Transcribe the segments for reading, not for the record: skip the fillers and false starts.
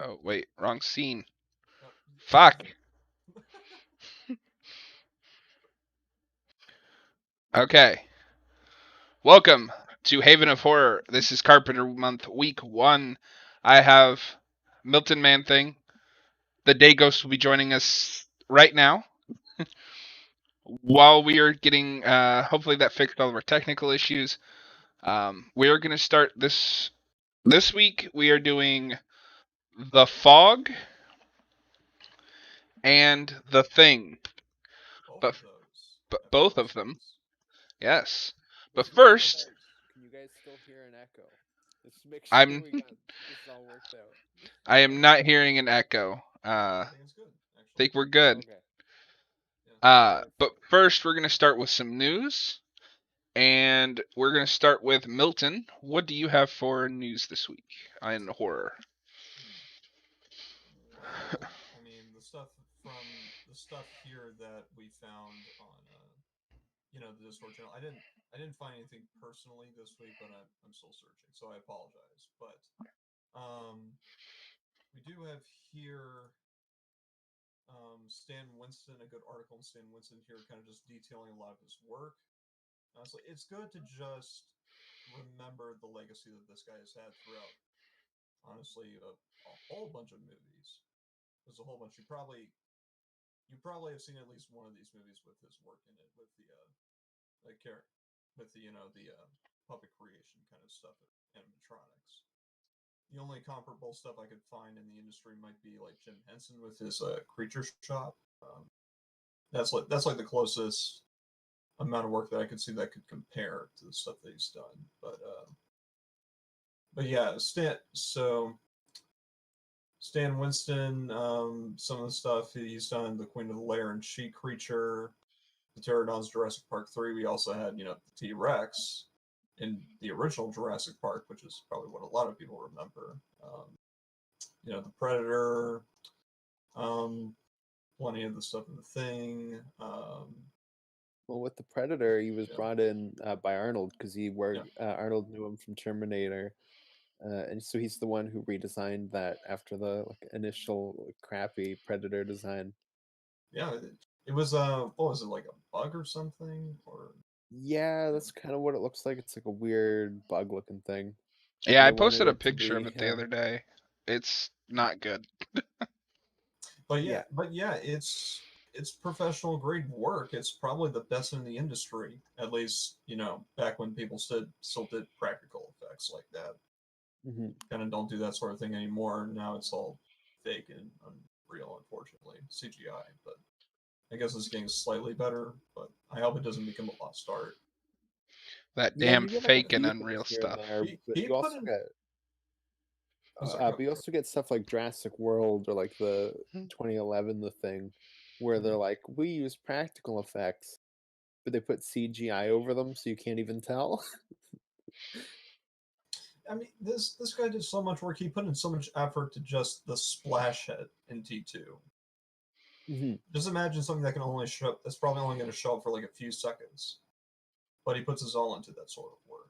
Oh, wait, wrong scene. Oh. Fuck. Okay. Welcome to Haven of Horror. This is Carpenter Month, Week 1. I have Milton Man Thing. The Day Ghost will be joining us right now. While we are getting, hopefully that fixed all of our technical issues. We are going to start this week. We are doing The Fog and The Thing. Both But of those but at both of them. firsts. Yes. But Just a first, note. Can you guys still hear an echo? Just make sure I'm we got this all worked out. I am not hearing an echo. I think it's good, actually. Think we're good. Okay. Yeah. But first we're gonna start with some news, and we're gonna start with Milton. What do you have for news this week in horror? Well, I mean, the stuff here that we found on, the Discord channel. I didn't find anything personally this week, but I'm still searching, so I apologize. But we do have here Stan Winston, a good article on Stan Winston here, kind of just detailing a lot of his work. Honestly, it's good to just remember the legacy that this guy has had throughout, honestly, a whole bunch of movies. There's a whole bunch. You probably have seen at least one of these movies with his work in it, with the character, with the puppet creation kind of stuff, animatronics. The only comparable stuff I could find in the industry might be like Jim Henson with his creature shop. That's like the closest amount of work that I could see that could compare to the stuff that he's done. But yeah, Stan Winston, some of the stuff he's done, the Queen of the Lair and She Creature, the Pterodons Jurassic Park 3. We also had, the T-Rex in the original Jurassic Park, which is probably what a lot of people remember. The Predator, plenty of the stuff in The Thing. Well, with the Predator, he was brought in by Arnold because he worked. Yeah. Arnold knew him from Terminator, and so he's the one who redesigned that after the initial crappy Predator design. Yeah, it was what was it, like a bug or something, or? Yeah, that's kind of what it looks like. It's like a weird bug-looking thing. Yeah, I They wanted posted a it to picture of be, it the other day. It's not good. But yeah, it's professional grade work. It's probably the best in the industry, at least back when people still did practical effects like that. Mm-hmm. Kind of don't do that sort of thing anymore. Now it's all fake and unreal, unfortunately, CGI. But I guess it's getting slightly better. But I hope it doesn't become a lost art. That Yeah, damn you get like a fake and few unreal things here and stuff. there, but He you put also in. get Sorry, but you also get stuff like Jurassic World or like the 2011 The Thing, where they're like, we use practical effects, but they put CGI over them, so you can't even tell. I mean, this guy did so much work. He put in so much effort to just the splash head in T2. Mm-hmm. Just imagine something that can only show. That's probably only going to show up for like a few seconds, but he puts his all into that sort of work.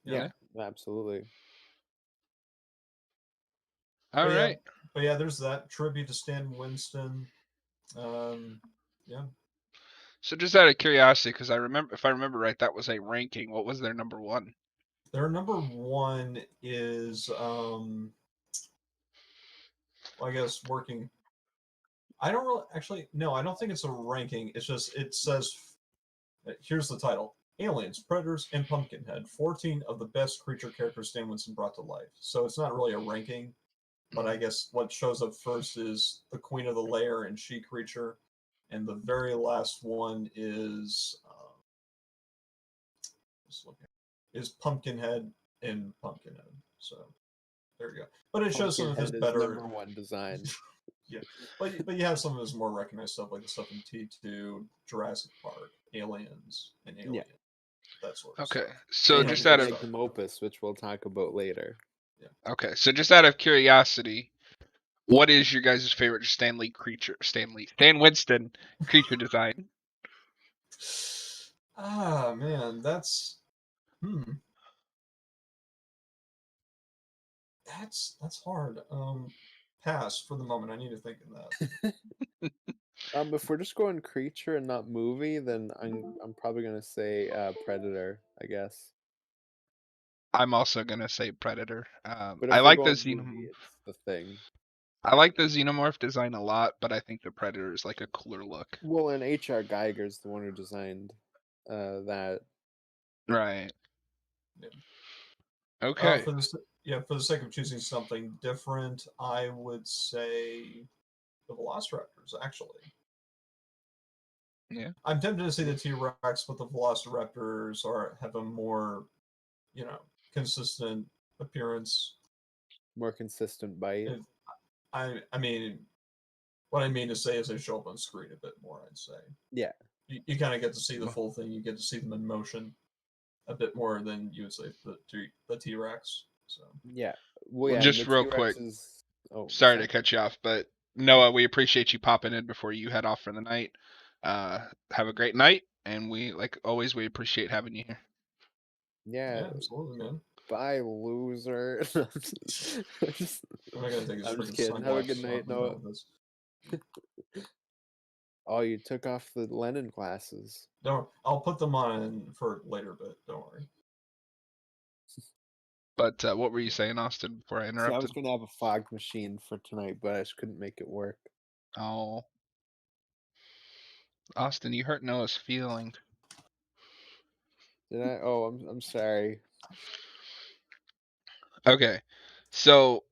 Yeah, absolutely. All right. But yeah, there's that tribute to Stan Winston. Yeah. So just out of curiosity, because if I remember right, that was a ranking. What was their number one? Their number one is, I guess working. I don't really actually. No, I don't think it's a ranking. It's just it says. Here's the title: Aliens, Predators, and Pumpkinhead. 14 of the best creature characters Stan Winston brought to life. So it's not really a ranking. But I guess what shows up first is the Queen of the Lair and She Creature, and the very last one is Pumpkinhead and Pumpkinhead. So there you go. But it shows some of his better number one design. Yeah, but you have some of his more recognized stuff, like the stuff in T2, Jurassic Park, Aliens, and Alien. Yeah. That sort of Okay, stuff. so just out of magnum opus, which we'll talk about later. Yeah. Okay, so just out of curiosity, what is your guys' favorite Stan Winston creature design? Ah, man, that's That's hard. Pass for the moment. I need to think of that. If we're just going creature and not movie, then I'm probably gonna say Predator, I guess. I'm also gonna say Predator. But I if we're like the going movie, it's The Thing. I like the xenomorph design a lot, but I think the Predator is like a cooler look. Well, and H.R. Geiger's the one who designed that. Right. Yeah. Okay. For the sake of choosing something different, I would say the Velociraptors. Actually, Yeah. I'm tempted to say the T-Rex, but the Velociraptors have a more, consistent appearance. More consistent bite. If, I mean, what I mean to say is they show up on screen a bit more. I'd say. Yeah. You kind of get to see the full thing. You get to see them in motion a bit more than you would say the T-Rex. So Yeah. Well, yeah. Just The real T-Rex quick. is. Oh, Sorry to cut you off, but Noah, we appreciate you popping in before you head off for the night. Have a great night, and we, like always, we appreciate having you here. Yeah. absolutely, man. Bye, loser. I'm not gonna take his I'm just freaking kidding. Have a good sunglasses night, off in the Noah. middle of this. Oh, you took off the Lennon glasses. Don't. I'll put them on for later, but don't worry. But what were you saying, Austin, before I See, I interrupted? was gonna have a fog machine for tonight, but I just couldn't make it work. Oh, Austin, you hurt Noah's feelings. Did I? Oh, I'm sorry. Okay, so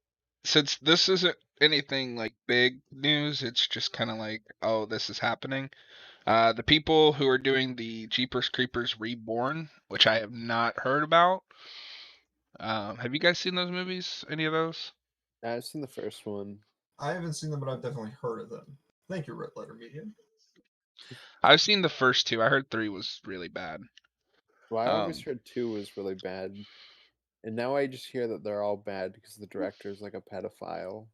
since this isn't anything like big news, it's just kind of like, oh, this is happening. The people who are doing the Jeepers Creepers Reborn, which I have not heard about. Have you guys seen those movies? Any of those? I've seen the first one. I haven't seen them, but I've definitely heard of them. Thank you, Red Letter Media. I've seen the first two. I heard 3 was really bad. Well, I always heard 2 was really bad, and now I just hear that they're all bad because the director's like a pedophile.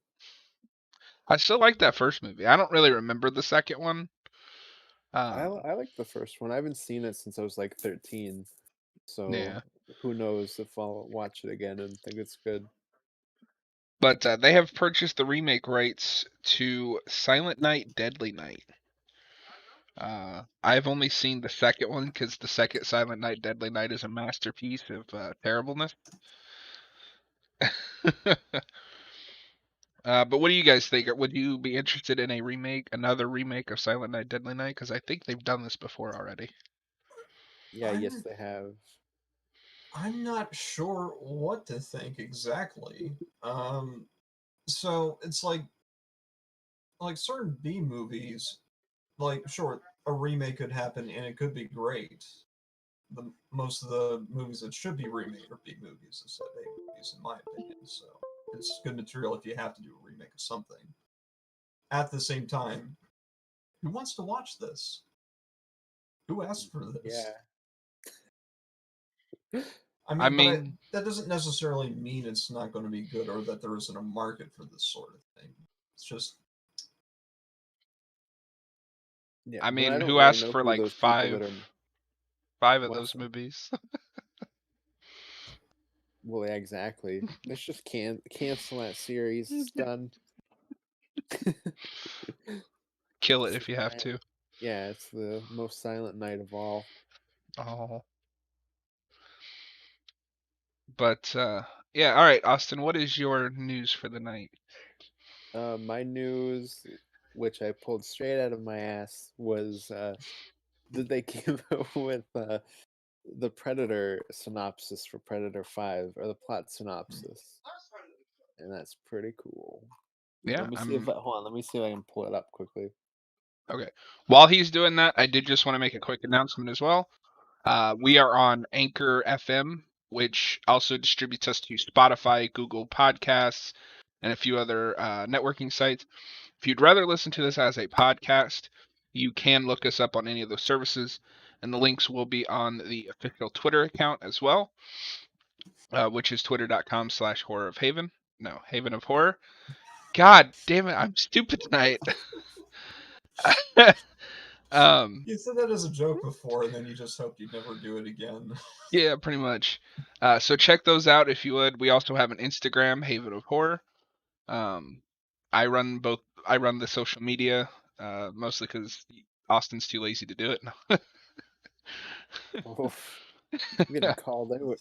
I still like that first movie. I don't really remember the second one. I like the first one. I haven't seen it since I was like 13, so Yeah. who knows if I'll watch it again and think it's good. But they have purchased the remake rights to Silent Night, Deadly Night. I've only seen the second one because the second Silent Night, Deadly Night is a masterpiece of terribleness. But what do you guys think? Would you be interested in another remake of Silent Night, Deadly Night? Because I think they've done this before already. Yeah, yes, they have. I'm not sure what to think exactly. So it's like certain B movies, like sure, a remake could happen and it could be great. Most of the movies that should be remade are B movies instead of A movies, in my opinion. So it's good material if you have to do a remake of something. At the same time, who wants to watch this? Who asked for this? Yeah. I mean, but that doesn't necessarily mean it's not going to be good or that there isn't a market for this sort of thing. It's just. Yeah. I mean, I don't who really asked know for who like those people that five of What's those that? movies? Well, yeah, exactly. Let's just cancel that series. It's done. Kill it It's if you have to. Yeah, it's the most silent night of all. Oh. But yeah, all right, Austin, what is your news for the night? My news, which I pulled straight out of my ass, was that they came up with the Predator synopsis for Predator 5, or the plot synopsis. And that's pretty cool. Yeah, Let me see if I can pull it up quickly. Okay. While he's doing that, I did just want to make a quick announcement as well. We are on Anchor FM, which also distributes us to Spotify, Google Podcasts, and a few other networking sites. If you'd rather listen to this as a podcast, you can look us up on any of those services, and the links will be on the official Twitter account as well, which is twitter.com/horror of Haven. No, Haven of Horror. God damn it, I'm stupid tonight. You said that as a joke before, and then you just hoped you'd never do it again. Yeah, pretty much. So check those out if you would. We also have an Instagram, Haven of Horror. I run both. I run the social media, mostly because Austin's too lazy to do it. Oh, I'm getting called out.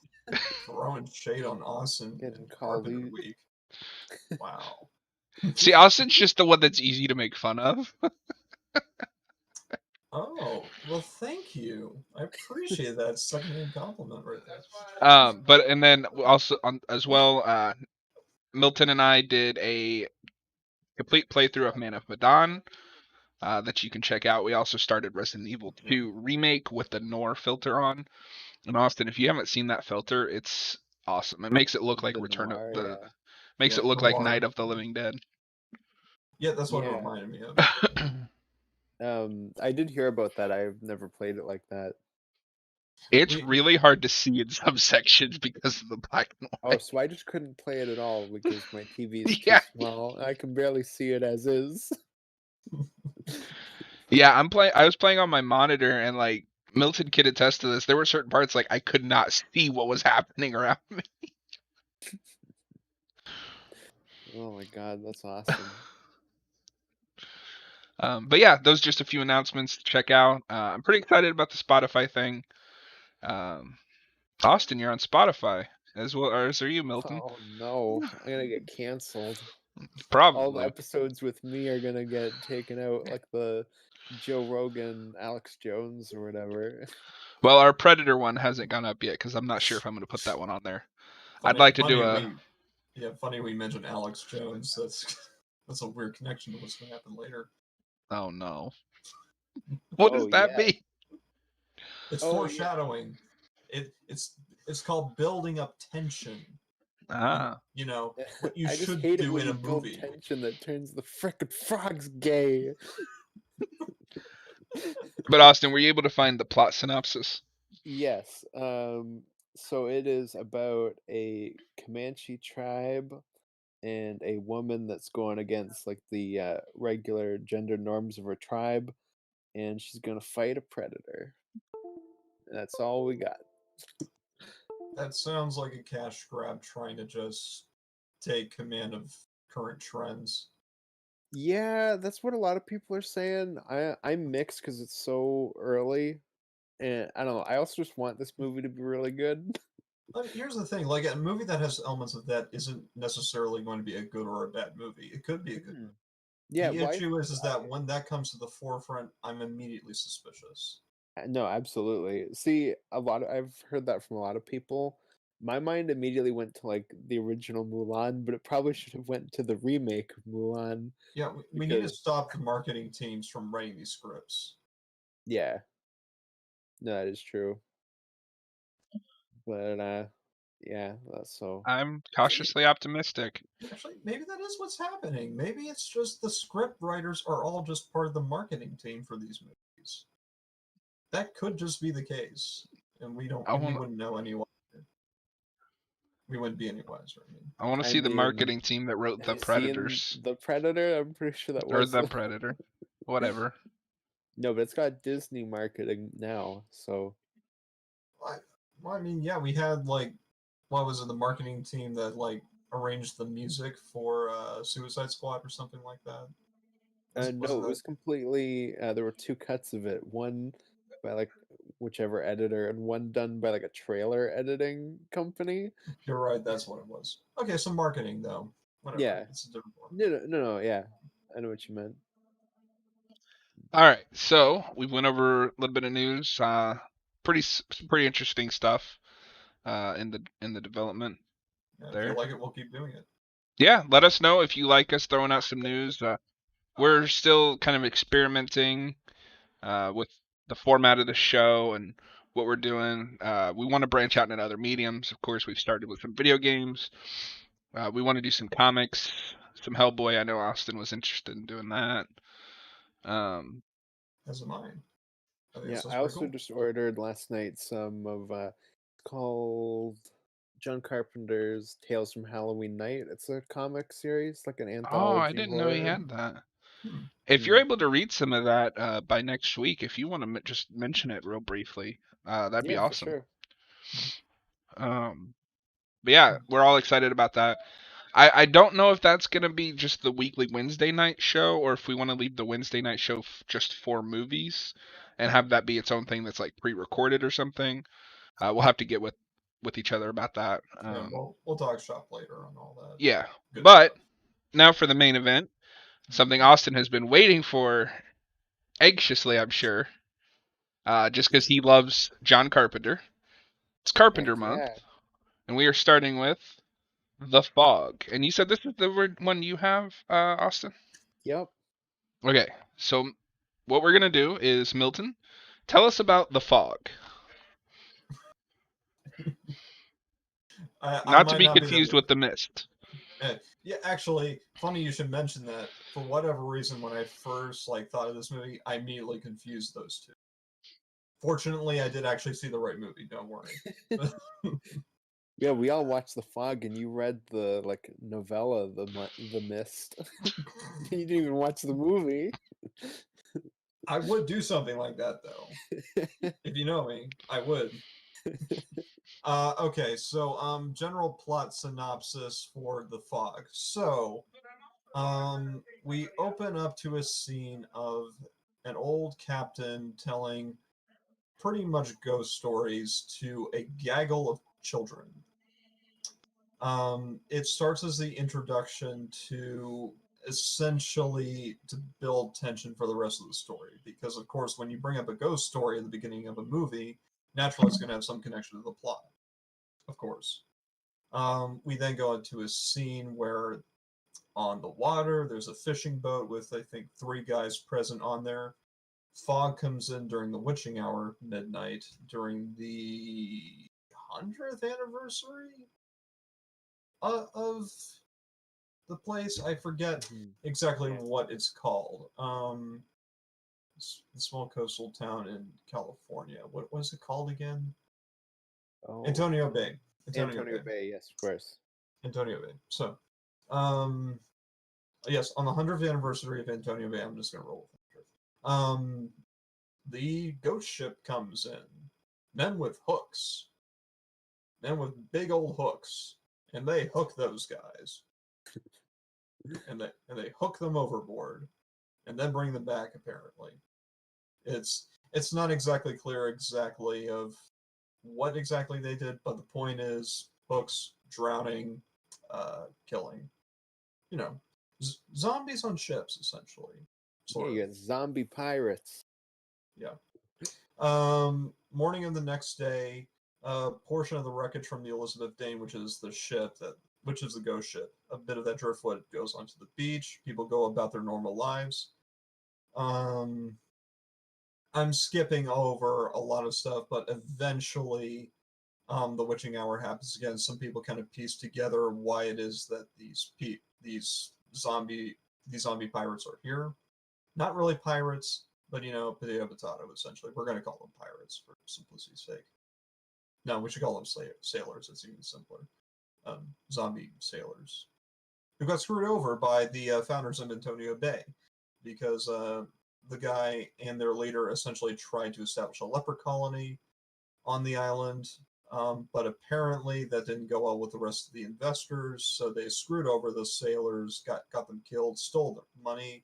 Throwing shade on Austin Getting in called Carpenter out. Week. Wow. See, Austin's just the one that's easy to make fun of. Oh, well, thank you. I appreciate that secondhand compliment right there. But and then also as well, Milton and I did a complete playthrough of Man of Medan that you can check out. We also started Resident Evil 2 remake with the Nor filter on. And Austin, if you haven't seen that filter, it's awesome. It makes it look like The Return of noir, the yeah. makes Yeah, it look like noir. Night of the Living Dead. Yeah, that's what it Yeah. reminded me of. I did hear about that. I've never played it like that. It's We- really hard to see in some sections because of the black and Oh, white. so I just couldn't play it at all because my TV is Yeah. too small. I can barely see it as is. Yeah, I was playing on my monitor, and like Milton could attest to this. There were certain parts like I could not see what was happening around me. Oh my god, that's awesome. But yeah, those are just a few announcements to check out. I'm pretty excited about the Spotify thing. Austin, you're on Spotify as well, or are you, Milton? Oh no, I'm gonna get canceled. All the Probably. episodes with me are gonna get taken out, like the Joe Rogan, Alex Jones, or whatever. Well, our Predator one hasn't gone up yet because I'm not sure if I'm going to put that one on there. I'd like to do a. Funny we mentioned Alex Jones. That's a weird connection to what's going to happen later. Oh no. What does that yeah. be? It's Oh, foreshadowing. It's called building up tension. Ah. You know what you I just should hate it do when in you a build movie. tension that turns the frickin' frogs gay. But Austin, were you able to find the plot synopsis? Yes. So it is about a Comanche tribe and a woman that's going against like the regular gender norms of her tribe, and she's gonna fight a predator. And that's all we got. That sounds like a cash grab trying to just take command of current trends. Yeah, that's what a lot of people are saying. I'm mixed because it's so early, and I don't know. I also just want this movie to be really good. I mean, here's the thing: like a movie that has elements of that isn't necessarily going to be a good or a bad movie. It could be a good movie. Yeah, The issue is that when that comes to the forefront, I'm immediately suspicious. no, absolutely. See, I've heard that from a lot of people. My mind immediately went to like the original Mulan, but it probably should have went to the remake of Mulan. Yeah, we need to stop the marketing teams from writing these scripts. Yeah, no, that is true. But yeah, that's so. I'm cautiously optimistic. Actually, maybe that is what's happening. Maybe it's just the script writers are all just part of the marketing team for these movies. That could just be the case, and we wouldn't know anyway. We wouldn't be any wiser. I want to see the marketing team that wrote The Predators. The Predator? I'm pretty sure that Or was The Predator. Whatever. No, but it's got Disney marketing now, so. Well, I mean, yeah, we had like, what was it, the marketing team that like arranged the music for Suicide Squad or something like that? No, it was completely. There were two cuts of it. One by like whichever editor, and one done by like a trailer editing company. You're right. That's what it was. Okay, so marketing though. Whatever. Yeah. It's a different one. No. Yeah, I know what you meant. All right, so we went over a little bit of news. Pretty interesting stuff in the development. Yeah, there. If you like it, we'll keep doing it. Yeah, let us know if you like us throwing out some news. We're still kind of experimenting with the format of the show and what we're doing. We want to branch out into other mediums. Of course, we've started with some video games. We want to do some comics, some Hellboy. I know Austin was interested in doing that. As am I. Yeah, I also just ordered last night some of called John Carpenter's Tales from Halloween Night. It's a comic series, like an anthology. Oh, I didn't know he had that. If you're able to read some of that by next week, if you want to just mention it real briefly, that'd be Yeah, for awesome. sure. But yeah, we're all excited about that. I don't know if that's going to be just the weekly Wednesday night show, or if we want to leave the Wednesday night show just for movies and have that be its own thing that's like pre-recorded or something. We'll have to get with each other about that. Yeah, we'll talk shop later on all that. Yeah, Good but stuff. now for the main event, something Austin has been waiting for anxiously, I'm sure, just because he loves John Carpenter. It's Carpenter Heck Month, yeah. and we are starting with The Fog. And you said this is the one you have, Austin? Yep. Okay, so what we're gonna do is, Milton, tell us about The Fog. I Not to might be not be confused with The Mist. Yeah, actually, funny you should mention that. For whatever reason, when I first thought of this movie, I immediately confused those two. Fortunately, I did actually see the right movie. Don't worry. Yeah, we all watched The Fog, and you read the novella, The Mist. You didn't even watch the movie. I would do something like that, though. If you know me, I would. Okay, so general plot synopsis for The Fog. So, we open up to a scene of an old captain telling pretty much ghost stories to a gaggle of children. It starts as the introduction to essentially to build tension for the rest of the story. Because, of course, when you bring up a ghost story at the beginning of a movie, naturally it's going to have some connection to the plot, of course. We then go into a scene where on the water there's a fishing boat with, I think, 3 guys present on there. Fog comes in during the witching hour, midnight, during the 100th anniversary of the place. I forget exactly what it's called. The small coastal town in California. What was it called again? Oh, Antonio Bay. Antonio Bay, yes, of course. Antonio Bay. So, yes, on the 100th anniversary of Antonio Bay, I'm just gonna roll with it. The ghost ship comes in. Men with hooks. Men with big old hooks. And they hook those guys. and they hook them overboard. And then bring them back, apparently. It's not exactly clear exactly of what exactly they did, but the point is hooks, drowning, killing. You know, zombies on ships, essentially. Yeah, you got zombie pirates. Yeah. Morning of the next day, a portion of the wreckage from the Elizabeth Dane, which is the ship which is the ghost ship, a bit of that driftwood goes onto the beach. People go about their normal lives. I'm skipping over a lot of stuff, but eventually, the witching hour happens again. Some people kind of piece together why it is that these zombie pirates are here. Not really pirates, but potato, essentially. We're going to call them pirates for simplicity's sake. No, we should call them sailors. It's even simpler. Zombie sailors who got screwed over by the founders of Antonio Bay, because the guy and their leader essentially tried to establish a leper colony on the island, but apparently that didn't go well with the rest of the investors, so they screwed over the sailors, got them killed, stole their money,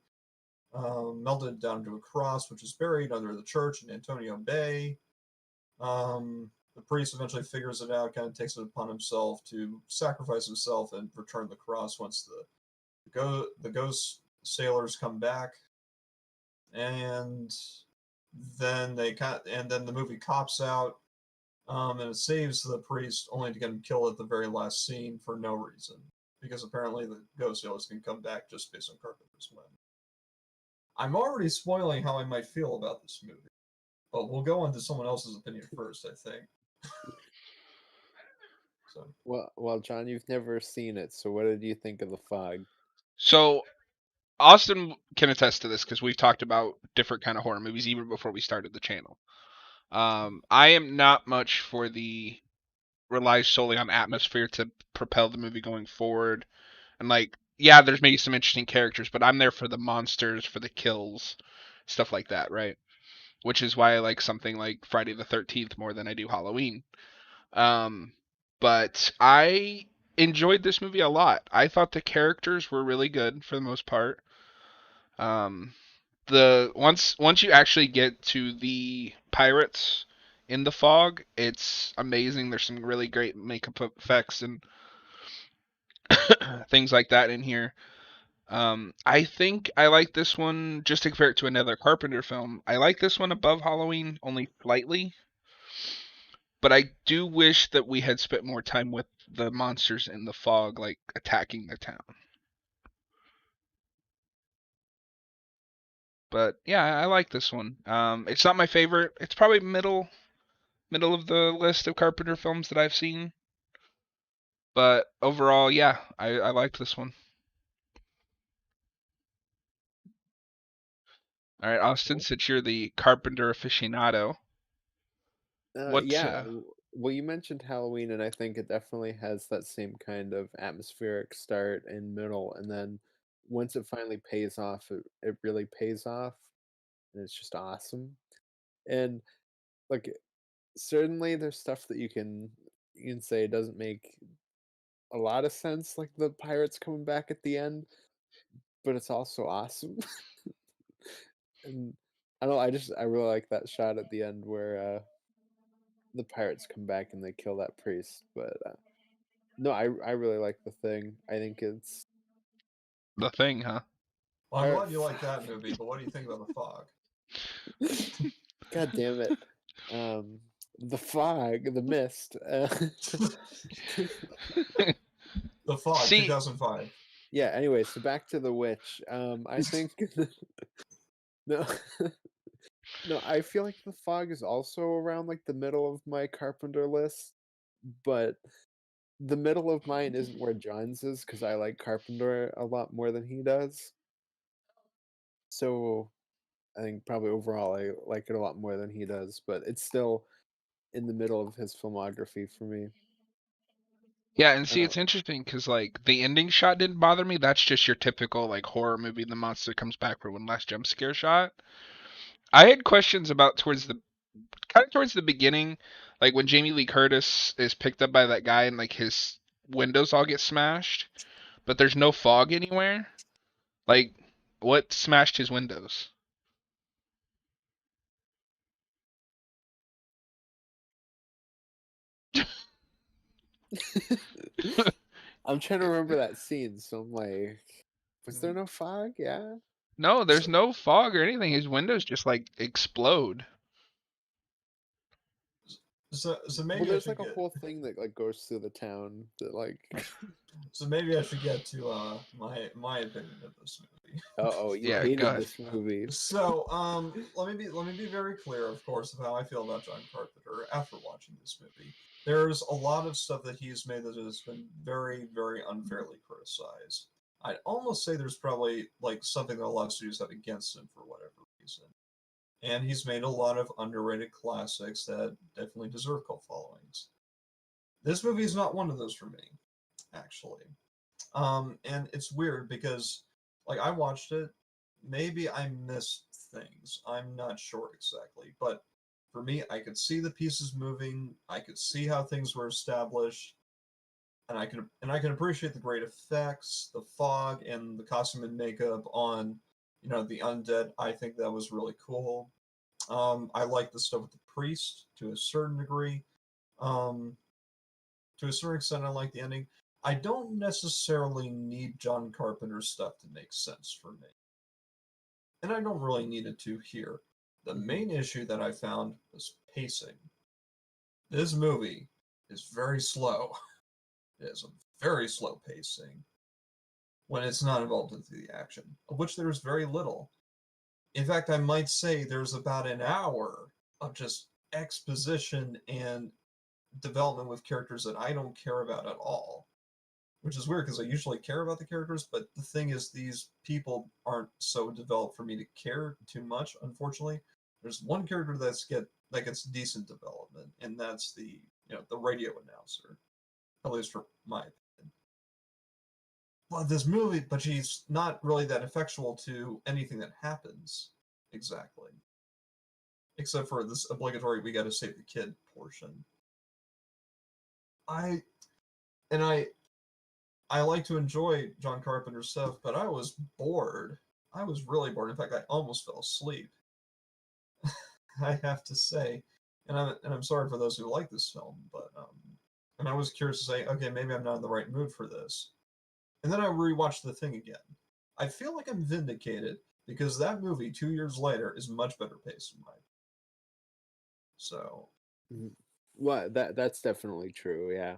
melted it down to a cross, which is buried under the church in Antonio Bay. The priest eventually figures it out, kind of takes it upon himself to sacrifice himself and return the cross once the ghost sailors come back, and then the movie cops out, and it saves the priest only to get him killed at the very last scene for no reason, because apparently the ghost sailors can come back just based on Carpenter's whim. I'm already spoiling how I might feel about this movie, but we'll go on to someone else's opinion first, I think. So, Well, John, you've never seen it, so what did you think of The Fog? So Austin can attest to this because we've talked about different kind of horror movies even before we started the channel. I am not much for the relies solely on atmosphere to propel the movie going forward, and like yeah, there's maybe some interesting characters, but I'm there for the monsters, for the kills, stuff like that, right? Which is why I like something like Friday the 13th more than I do Halloween. Um, but I enjoyed this movie a lot. I thought the characters were really good for the most part. Um, the once you actually get to the pirates in the fog, it's amazing. There's some really great makeup effects and things like that in here. I think I like this one just to compare it to another Carpenter film. I like this one above Halloween only slightly, but I do wish that we had spent more time with the monsters in the fog, like attacking the town. But yeah, I like this one. It's not my favorite. It's probably middle of the list of Carpenter films that I've seen. But overall, yeah, I liked this one. All right, Austin, Cool. since you're the Carpenter aficionado, what? Yeah, well, you mentioned Halloween, and I think it definitely has that same kind of atmospheric start and middle, and then once it finally pays off, it really pays off, and it's just awesome. And like, certainly, there's stuff that you can say doesn't make a lot of sense, like the pirates coming back at the end, but it's also awesome. And I don't know, I really like that shot at the end where the pirates come back and they kill that priest. But no, I really like the thing. I think it's The Thing, huh? Well, I'm or glad you like that movie, but what do you think about The Fog? God damn it. Um, the fog, the mist. The Fog, See, 2005. Yeah. Anyway, so back to the witch. I think no, no. I feel like the fog is also around like the middle of my Carpenter list, but the middle of mine isn't where John's is because I like Carpenter a lot more than he does. So I think probably overall I like it a lot more than he does, but it's still in the middle of his filmography for me. yeah, and see, Uh, it's interesting because like the ending shot didn't bother me. That's just your typical like horror movie. The monster comes back for one last jump scare shot. I had questions about towards the kind of towards the beginning, like when Jamie Lee Curtis is picked up by that guy and like his windows all get smashed, but there's no fog anywhere. Like, what smashed his windows? I'm trying to remember that scene, so I'm like, was there Mm. no fog? Yeah. No, there's So, no fog or anything. His windows just like explode. so Well, maybe I there's should like a get whole thing that like goes through the town that like, so maybe I should get to my opinion of this movie. oh, you Yeah, go hated ahead. this movie. So let me be very clear, of course, of how I feel about John Carpenter after watching this movie. There's a lot of stuff that he's made that has been very, very unfairly criticized. I'd almost say there's probably like something that a lot of studios have against him for whatever reason. And he's made a lot of underrated classics that definitely deserve cult followings. This movie is not one of those for me, actually. And it's weird because, like, I watched it. Maybe I missed things. I'm not sure exactly, but for me, I could see the pieces moving. I could see how things were established, and I can appreciate the great effects, the fog, and the costume and makeup on, the undead. I think that was really cool. I like the stuff with the priest to a certain degree. Um, to a certain extent, I like the ending. I don't necessarily need John Carpenter's stuff to make sense for me. And I don't really need it to here. The main issue that I found was pacing. This movie is very slow. It is a very slow pacing when it's not involved into the action, of which there's very little. In fact, I might say there's about an hour of just exposition and development with characters that I don't care about at all. Which is weird because I usually care about the characters, but the thing is, these people aren't so developed for me to care too much. Unfortunately, there's one character that gets decent development, and that's the radio announcer, at least for my opinion. but she's not really that effectual to anything that happens exactly, except for this obligatory "we got to save the kid" portion. I like to enjoy John Carpenter's stuff, but I was bored. I was really bored. In fact, I almost fell asleep. I have to say, and I'm sorry for those who like this film, but and I was curious to say, okay, maybe I'm not in the right mood for this. And then I rewatched The Thing again. I feel like I'm vindicated because that movie 2 years later is much better paced in my opinion. So, Well, that's definitely true. Yeah.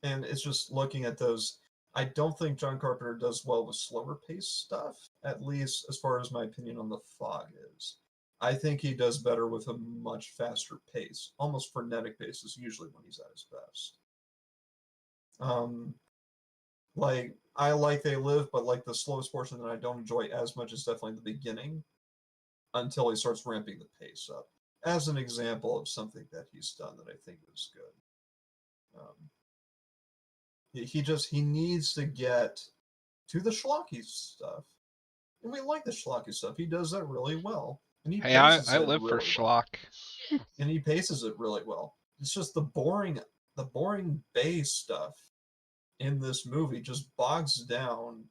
and it's just looking at those. I don't think John Carpenter does well with slower paced stuff, at least as far as my opinion on The Fog is. I think he does better with a much faster pace, almost frenetic pace is usually when he's at his best. Like I like They Live, but like the slowest portion that I don't enjoy as much is definitely the beginning until he starts ramping the pace up. As an example of something that he's done that I think is good. He needs to get to the schlocky stuff, and we like the schlocky stuff. He does that really well, and he Hey, paces I it live for really well. schlock. And he paces it really well. It's just the boring base stuff in this movie just bogs down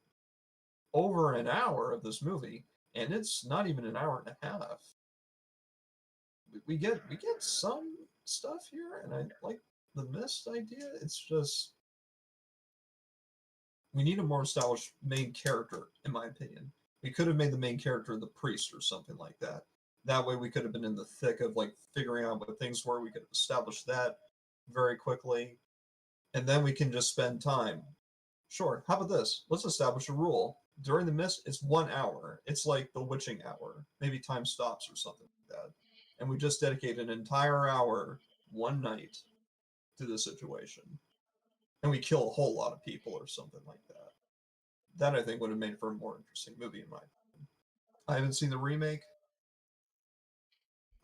over an hour of this movie, and it's not even an hour and a half. We get some stuff here, and I like the Mist idea. It's just we need a more established main character, in my opinion. We could have made the main character the priest or something like that. That way we could have been in the thick of like figuring out what things were. We could have established that very quickly. And then we can just spend time. Sure, how about this? Let's establish a rule. During the Mist, it's 1 hour. It's like the witching hour. Maybe time stops or something like that. And we just dedicate an entire hour, one night, to the situation. And we kill a whole lot of people or something like that. That I think would have made for a more interesting movie in my opinion. I haven't seen the remake.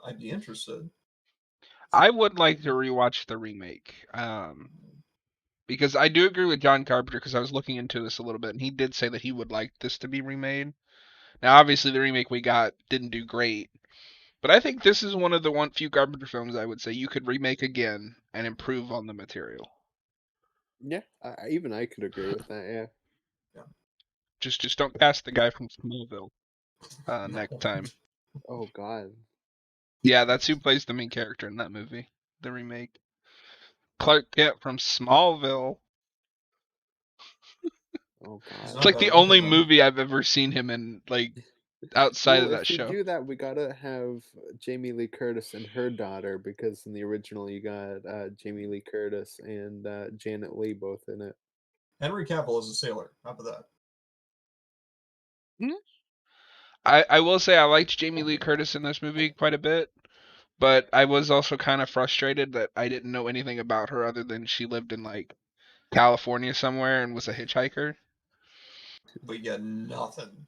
I'd be interested. I would like to rewatch the remake. Because I do agree with John Carpenter because I was looking into this a little bit and he did say that he would like this to be remade. Now obviously the remake we got didn't do great, but I think this is one of the few Carpenter films I would say you could remake again and improve on the material. Yeah, even I could agree with that. Yeah. Yeah. Just don't cast the guy from Smallville next time. Oh God. Yeah, that's who plays the main character in that movie, the remake. Clark Kent from Smallville. Oh He's It's God. not like the bad looking only though. movie I've ever seen him in, like, outside Well, of that if we show. do that, we gotta have Jamie Lee Curtis and her daughter, because in the original you got Jamie Lee Curtis and Janet Leigh both in it. Henry Cavill is a sailor. How about that? I will say I liked Jamie Lee Curtis in this movie quite a bit, but I was also kind of frustrated that I didn't know anything about her other than she lived in, like, California somewhere and was a hitchhiker. We get nothing.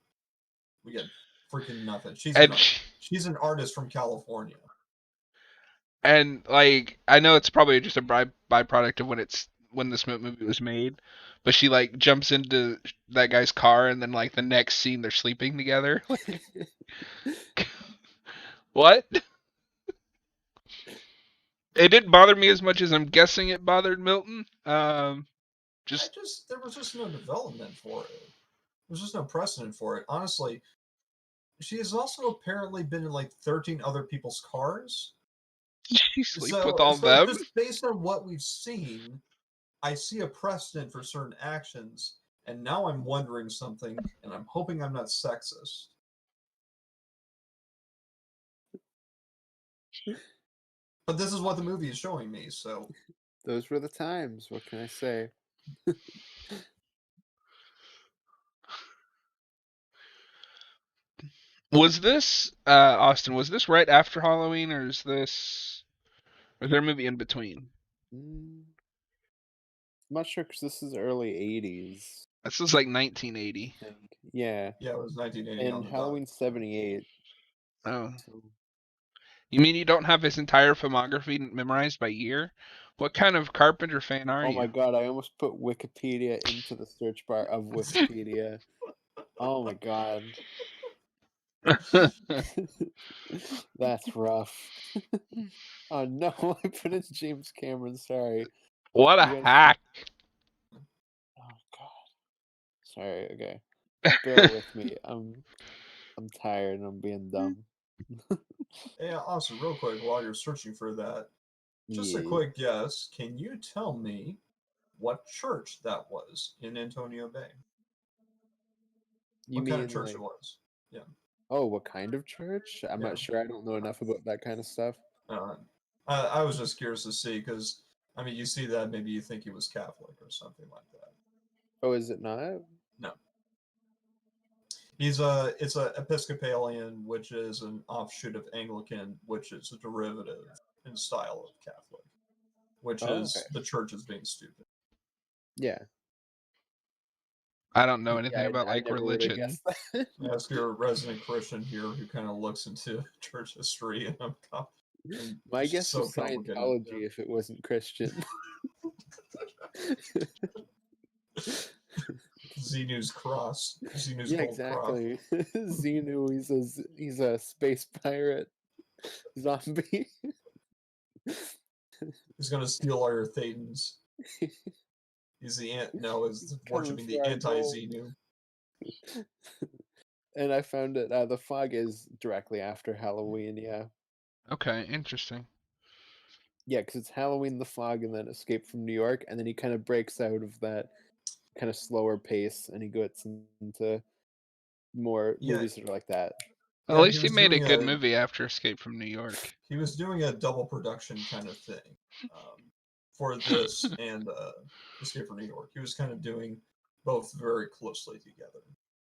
We get freaking nothing. And She's an artist from California. and like I know it's probably just a byproduct of when this movie was made, but she like jumps into that guy's car and then like the next scene they're sleeping together. What? It didn't bother me as much as I'm guessing it bothered Milton. There was just no development for it. There's just no precedent for it. Honestly, she has also apparently been in like 13 other people's cars. She sleep with So, all them. just based on what we've seen, I see a precedent for certain actions, and now I'm wondering something, and I'm hoping I'm not sexist. But this is what the movie is showing me, so Those were the times. What can I say? Was this Austin? Was this right after Halloween, or is there a movie in between? I'm not sure because this is early '80s. This was like 1980. I think. Yeah. yeah, it was 1980 on And the Halloween '78. Oh. So You mean you don't have his entire filmography memorized by year? What kind of Carpenter fan are Oh you? my god, I almost put Wikipedia into the search bar of Wikipedia. Oh my god. That's rough. Oh no, I put in James Cameron, sorry. What a You guys- hack. Oh god. Sorry, okay. Bear with me. I'm tired and I'm being dumb. Yeah, also, real quick, while you're searching for that, just a Yeah. quick guess. Can you tell me what church that was in Antonio Bay? You What kind of mean church like it was? Yeah. oh, what kind of church? I'm Yeah. not sure. I don't know enough about that kind of stuff. I was just curious to see because I mean, you see that maybe you think he was Catholic or something like that. Oh, is it not? No, it's a Episcopalian, which is an offshoot of Anglican, which is a derivative in style of Catholic, which Oh, is okay. the church is being stupid. Yeah. I don't know anything Yeah, about I like never would have religion. guessed that. Ask your resident Christian here who kind of looks into church history and My it's guess so was complicated. Scientology if it wasn't Christian. Xenu's cross. Xenu's Yeah, gold cross. exactly. Xenu, he's a space pirate zombie. He's gonna steal all your Thetans. He's the is worshiping the for our gold. anti-Xenu. And I found it. The fog is directly after Halloween. Yeah, Okay, interesting. yeah, because it's Halloween, the fog, and then Escape from New York, and then he kind of breaks out of that kind of slower pace, and he gets into more Yeah. movies that are like that. At least he made a good movie after Escape from New York. He was doing a double production kind of thing for this and Escape from New York. He was kind of doing both very closely together.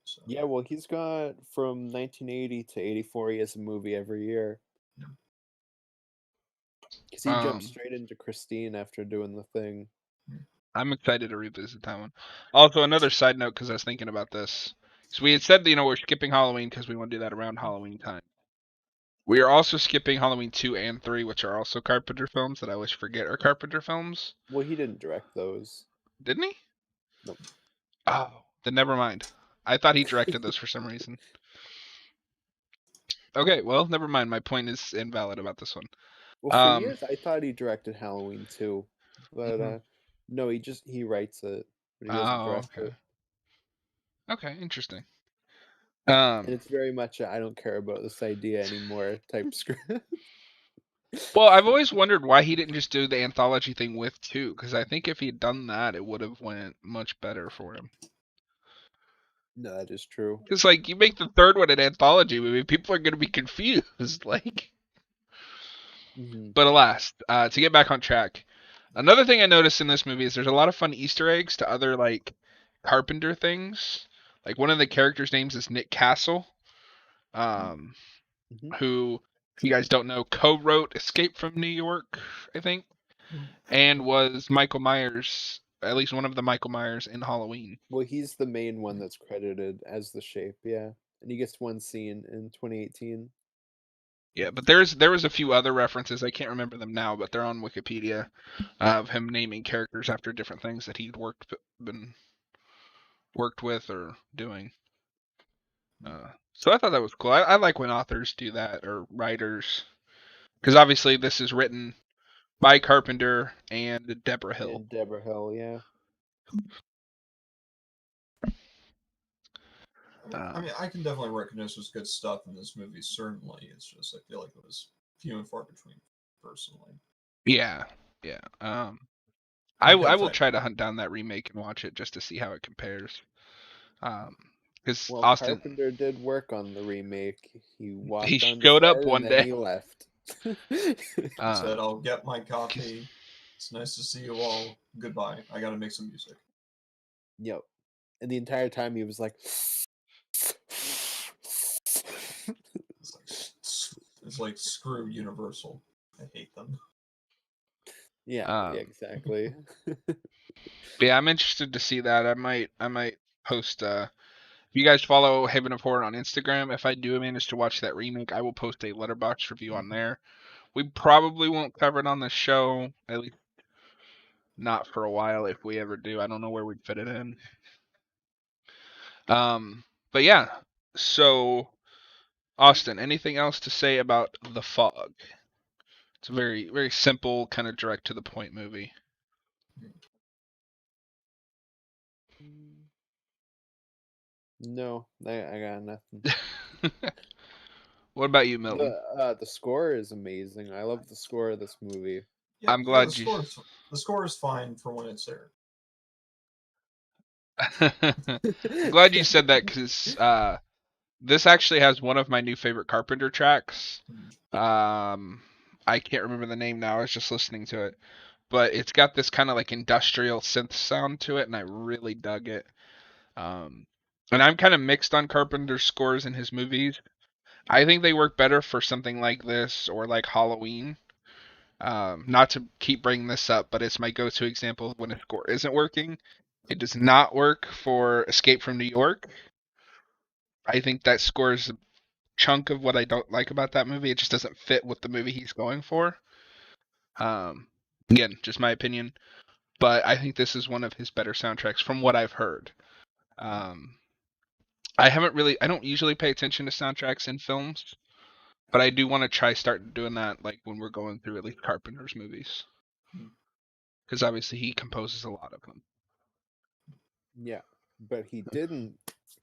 So. Yeah, well, he's got from 1980 to 84. He has a movie every year. Because he jumped straight into Christine after doing the thing. I'm excited to revisit that one. Also, another side note, because I was thinking about this. So we had said, we're skipping Halloween because we want to do that around Halloween time. We are also skipping Halloween 2 and 3, which are also Carpenter films that I always forget are Carpenter films. Well, he didn't direct those. Didn't he? Nope. Oh, then never mind. I thought he directed those for some reason. Okay, well, never mind. My point is invalid about this one. Well, for years I thought he directed Halloween too, but no, he writes it, but he doesn't direct it. Okay, interesting. And it's very much I don't care about this idea anymore type script. Well, I've always wondered why he didn't just do the anthology thing with 2, because I think if he'd done that, it would have went much better for him. No, that is true. Because, like, you make the third one an anthology movie, people are going to be confused, like. But alas, to get back on track, another thing I noticed in this movie is there's a lot of fun Easter eggs to other, like, Carpenter things. Like, one of the characters' names is Nick Castle, who, if you guys don't know, co-wrote Escape from New York, I think, and was Michael Myers, at least one of the Michael Myers in Halloween. Well, he's the main one that's credited as the Shape, yeah. And he gets one scene in 2018. Yeah, but there was a few other references. I can't remember them now, but they're on Wikipedia of him naming characters after different things that he'd worked with or doing. So I thought that was cool. I like when authors do that, or writers, because obviously this is written by Carpenter and Deborah Hill. Yeah. I mean, I can definitely recognize there's good stuff in this movie. Certainly, it's just I feel like it was few and far between, personally. Yeah. I will try to hunt down that remake and watch it just to see how it compares. Because Austin Carpenter did work on the remake. He showed up one day. He left. He said, "I'll get my copy. It's nice to see you all. Goodbye. I got to make some music." Yep. And the entire time he was like, it's like screw Universal. I hate them. Yeah, exactly. Yeah, I'm interested to see that. I might post. If you guys follow Haven of Horror on Instagram, if I do manage to watch that remake, I will post a Letterboxd review on there. We probably won't cover it on the show. At least not for a while if we ever do. I don't know where we'd fit it in. But yeah. So, Austin, anything else to say about The Fog? It's a very, very simple, kind of direct to the point movie. No, I got nothing. What about you, Milton? The score is amazing. I love the score of this movie. Yeah, I'm glad the score is fine for when it's there. I'm glad you said that because this actually has one of my new favorite Carpenter tracks. I can't remember the name now. I was just listening to it, but it's got this kind of like industrial synth sound to it, and I really dug it. And I'm kind of mixed on Carpenter's scores in his movies. I think they work better for something like this or like Halloween. Not to keep bringing this up, but it's my go-to example when a score isn't working. It does not work for Escape from New York. I think that score is a chunk of what I don't like about that movie. It just doesn't fit with the movie he's going for. Again, just my opinion, but I think this is one of his better soundtracks from what I've heard. I don't usually pay attention to soundtracks in films, but I do want to try starting doing that, like when we're going through at least Carpenter's movies, because obviously he composes a lot of them. Yeah, but he didn't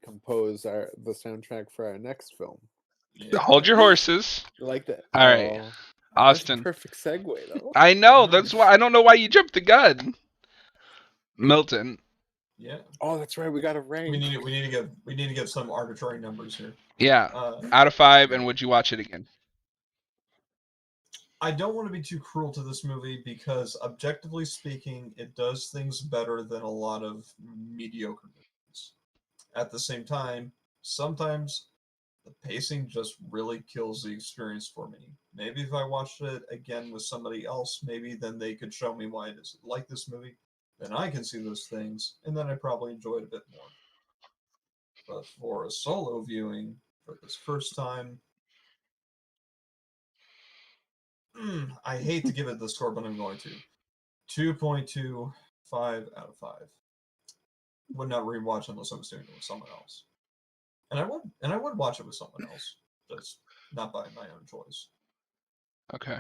compose the soundtrack for our next film. Yeah. Hold your horses. You like that? All right, Austin. That's a perfect segue, though. I know. That's why I don't know why you jumped the gun. Milton. Yeah. Oh, that's right. We got to rank. We need to get some arbitrary numbers here. Yeah. Out of 5, and would you watch it again? I don't want to be too cruel to this movie because, objectively speaking, it does things better than a lot of mediocre movies. At the same time, sometimes the pacing just really kills the experience for me. Maybe if I watched it again with somebody else, maybe then they could show me why it is like this movie. Then I can see those things, and then I probably enjoy it a bit more. But for a solo viewing, for this first time, I hate to give it the score, but I'm going to. 2.25 out of 5. Would not rewatch unless I was doing it with someone else. And I would watch it with someone else. Just not by my own choice. Okay.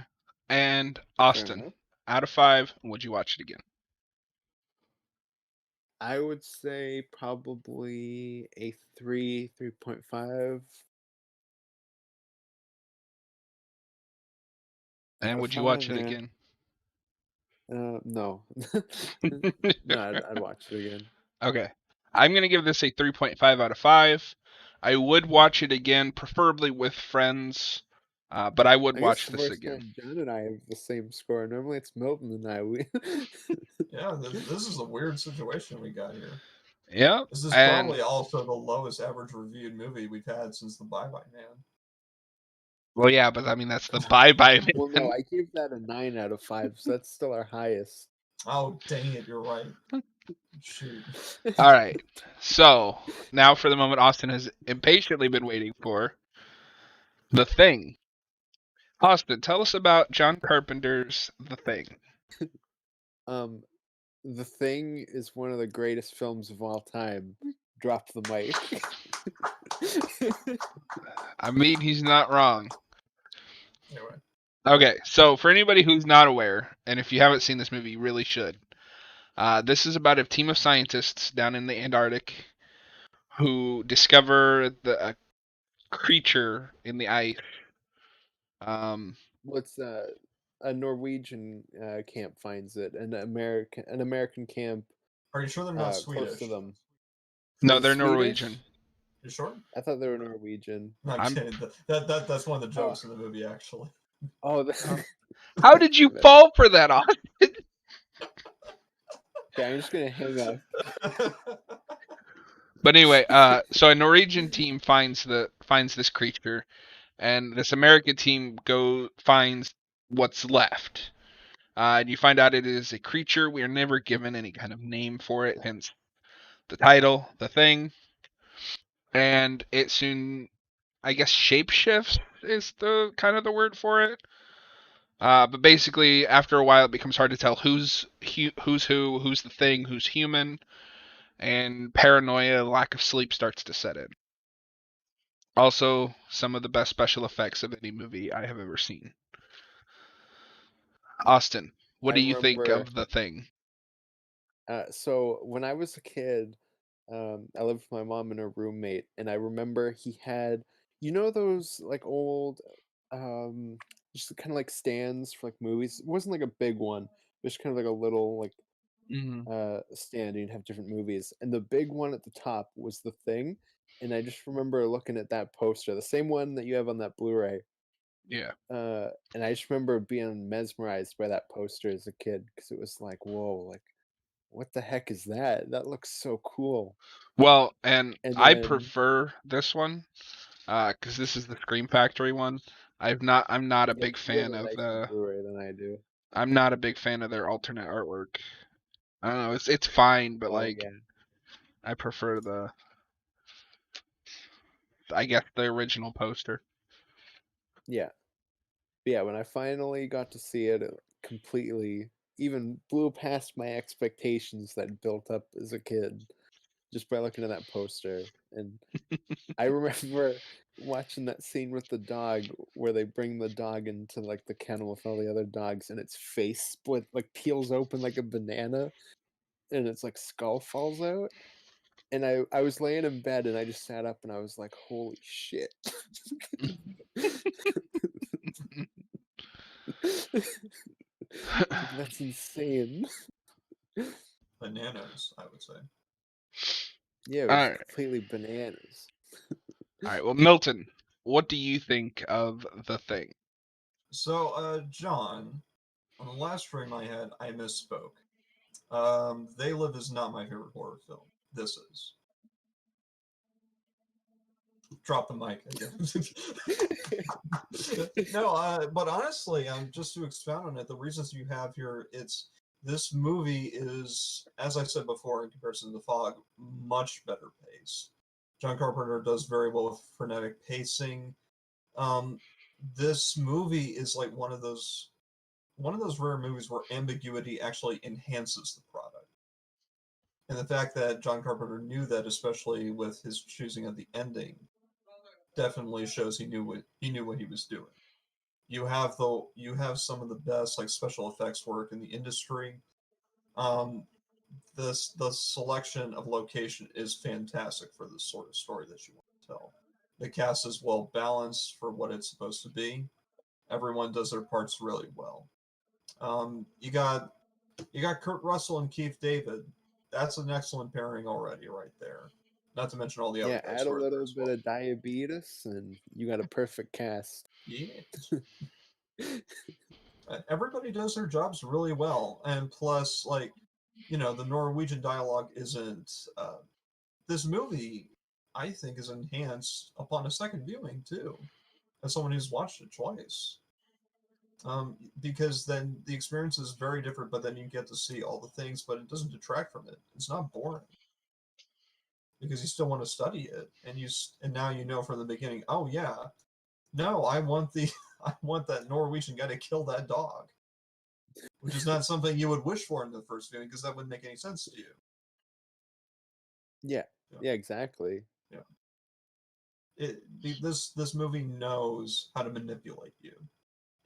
And Austin, out of 5, would you watch it again? I would say probably a 3.5. And would you watch it again? No. No, I'd watch it again. Okay. I'm going to give this a 3.5 out of 5. I would watch it again, preferably with friends, but I would watch this again. John and I have the same score. Normally it's Milton and I. Yeah, this is a weird situation we got here. Yeah. This is probably also the lowest average reviewed movie we've had since The Bye Bye Man. Well, yeah, but I mean, that's The Bye Bye Man. Well, no, I gave that a 9 out of 5, so that's still our highest. Oh, dang it, you're right. Shoot. All right. So, now for the moment Austin has impatiently been waiting for. The Thing. Austin, tell us about John Carpenter's The Thing. The Thing is one of the greatest films of all time. Drop the mic. I mean, he's not wrong. Anyway. Okay, so for anybody who's not aware, and if you haven't seen this movie, you really should. This is about a team of scientists down in the Antarctic who discover a creature in the ice. What's a Norwegian camp finds it, and an American camp. Are you sure they're not Swedish? Close to them. No, they're Norwegian. You sure? I thought they were Norwegian. No, I'm kidding. That's one of the jokes in the movie, actually. Oh, how did you fall for that, Austin? Okay, I'm just gonna hang up. But anyway, so a Norwegian team finds this creature, and this American team finds what's left. And you find out it is a creature. We are never given any kind of name for it, hence the title, The Thing. And it soon, I guess, shapeshifts is the kind of the word for it. But basically, after a while, it becomes hard to tell who's who, who's the thing, who's human, and paranoia, lack of sleep starts to set in. Also, some of the best special effects of any movie I have ever seen. Austin, what I do you think remember. of The Thing? So when I was a kid, I lived with my mom and her roommate, and I remember he had, those like old, um, just kind of like stands for like movies. It wasn't like a big one, just kind of like a little like Mm-hmm. stand. And you'd have different movies, and the big one at the top was The Thing. And I just remember looking at that poster, the same one that you have on that Blu-ray. Yeah. And I just remember being mesmerized by that poster as a kid because it was like, whoa, like what the heck is that? That looks so cool. Well, and And I then, prefer this one because this is the Scream Factory one. I'm not a yep, big you have fan a of nicer Blu-ray than I do. I'm not a big fan of their alternate artwork. I don't know, it's fine, but Oh like yeah, I prefer I guess the original poster. yeah, but yeah. When I finally got to see it, it completely even blew past my expectations that built up as a kid just by looking at that poster. And I remember watching that scene with the dog where they bring the dog into like the kennel with all the other dogs, and its face split like peels open like a banana, and its like skull falls out. And I was laying in bed and I just sat up and I was like, holy shit. Like, that's insane. Bananas, I would say. Yeah, it All was right. completely bananas. All right. Well, Milton, what do you think of The Thing? So, John, on the last stream I had, I misspoke. They Live is not my favorite horror film. This is. Drop the mic again. No, but honestly, just to expound on it, the reasons you have here, this movie is, as I said before, in comparison to The Fog, much better pace. John Carpenter does very well with frenetic pacing. Um, this movie is like one of those rare movies where ambiguity actually enhances the product. And the fact that John Carpenter knew that, especially with his choosing of the ending, definitely shows he knew what he was doing. You have some of the best like special effects work in the industry. Um, the selection of location is fantastic for the sort of story that you want to tell. The cast is well balanced for what it's supposed to be. Everyone does their parts really well. You got Kurt Russell and Keith David. That's an excellent pairing already, right there. Not to mention all the other Yeah, guys add a who are there little as bit well. of diabetes and you got a perfect cast. Yeah. Everybody does their jobs really well, and plus, like, the Norwegian dialogue isn't. This movie, I think, is enhanced upon a second viewing too, as someone who's watched it twice. Because then the experience is very different, but then you get to see all the things, but it doesn't detract from it. It's not boring because you still want to study it, and now you know from the beginning. Oh yeah, no, I want the I want that Norwegian guy to kill that dog, which is not something you would wish for in the first viewing because that wouldn't make any sense to you. Yeah, Yeah. yeah, exactly. Yeah. This movie knows how to manipulate you.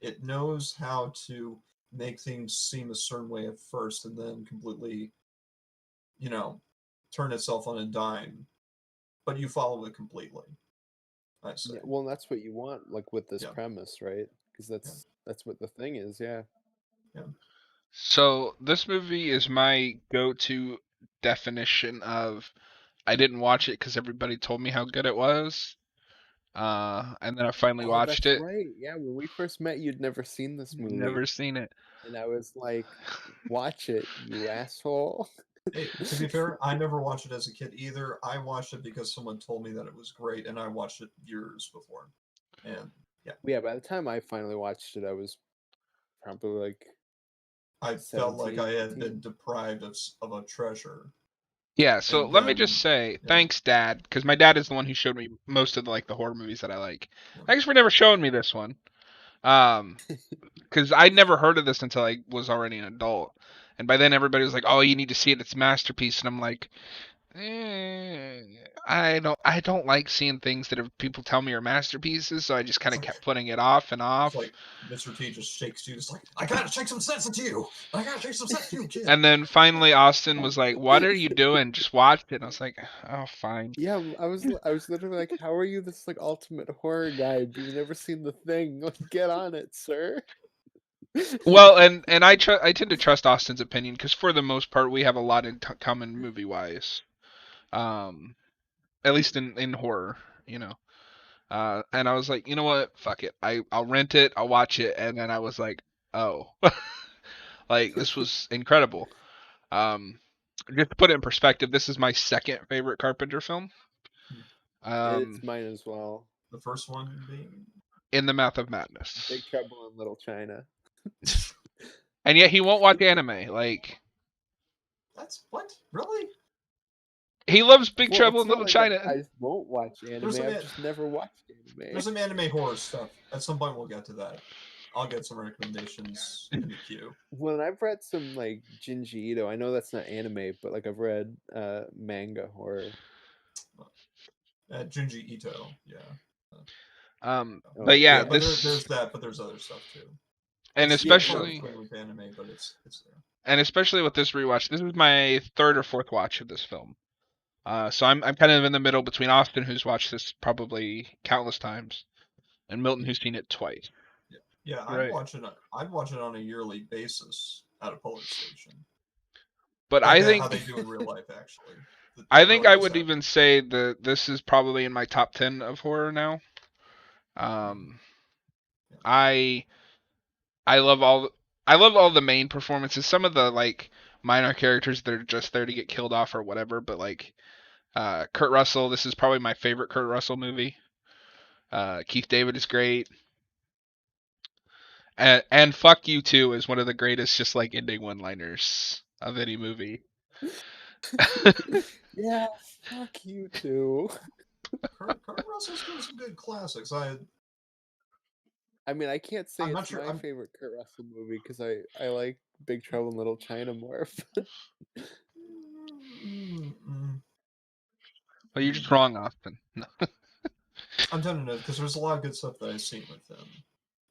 It knows how to make things seem a certain way at first and then completely, you know, turn itself on a dime. But you follow it completely, I say. Yeah, well, that's what you want, like with this Yeah. premise, right? Because Yeah. that's what the thing is. Yeah. Yeah. So this movie is my go-to definition of I didn't watch it because everybody told me how good it was. And then I finally Oh, watched that's it. right. Yeah, when we first met, you'd never seen this movie, Never seen it. and I was like, "Watch it, you asshole." Hey, to be fair, I never watched it as a kid either. I watched it because someone told me that it was great, and I watched it years before. And yeah, Yeah, by the time I finally watched it, I was probably like I felt like 17, I had been 18. deprived of a treasure. Yeah, so And let me just then, say yeah, thanks, Dad, because my dad is the one who showed me most of the horror movies that I like. yeah. Thanks for never showing me this one. Because I'd never heard of this until I was already an adult, and by then everybody was like, "Oh, you need to see it. It's a masterpiece." And I'm like, I don't like seeing things that people tell me are masterpieces, so I just kind of kept putting it off and It's off. like Mr. T just shakes you. It's like, I gotta shake some sense into you. I gotta shake some sense into you, kid. And then finally Austin was like, "What are you doing? Just watch it." And I was like, "Oh, fine." Yeah, I was literally like, how are you this like ultimate horror guy? But you've never seen The Thing. Like, get on it, sir. Well, and I tend to trust Austin's opinion because for the most part we have a lot in common movie wise. At least in horror, you know. And I was like, you know what? Fuck it. I'll rent it. I'll watch it. And then I was like, oh, like this was incredible. Just to put it in perspective, this is my second favorite Carpenter film. It's mine as well. The first one being In the Mouth of Madness. Big Trouble in Little China. And yet he won't watch anime. Like, that's what? Really? he loves Big Well, Trouble it's in not Little like China. I won't watch anime. There's I've just never watched anime. There's some anime horror stuff. At some point, we'll get to that. I'll get some recommendations in the queue. When I've read some like Junji Ito, I know that's not anime, but like I've read manga horror. Junji Ito, yeah. But yeah, but there's that, but there's other stuff too. And it's especially with anime, but it's there. And especially with this rewatch, this is my third or fourth watch of this film. So I'm kind of in the middle between Austin, who's watched this probably countless times, and Milton, who's seen it twice. Yeah, right. I'd watch it on a yearly basis at a polling station. But like I think how they do in real life, actually. I think I would even say that this is probably in my top 10 of horror now. I love all the main performances. Some of the like minor characters that are just there to get killed off or whatever, but like Kurt Russell, this is probably my favorite Kurt Russell movie. Keith David is great. And fuck you too is one of the greatest just like ending one-liners of any movie. Yeah, fuck you too. Kurt Russell's doing some good classics. I mean, I can't say it's my favorite Kurt Russell movie because I like Big Trouble in Little China more. Well, you're just wrong, Austin. No. I'm tentative because there's a lot of good stuff that I've seen with him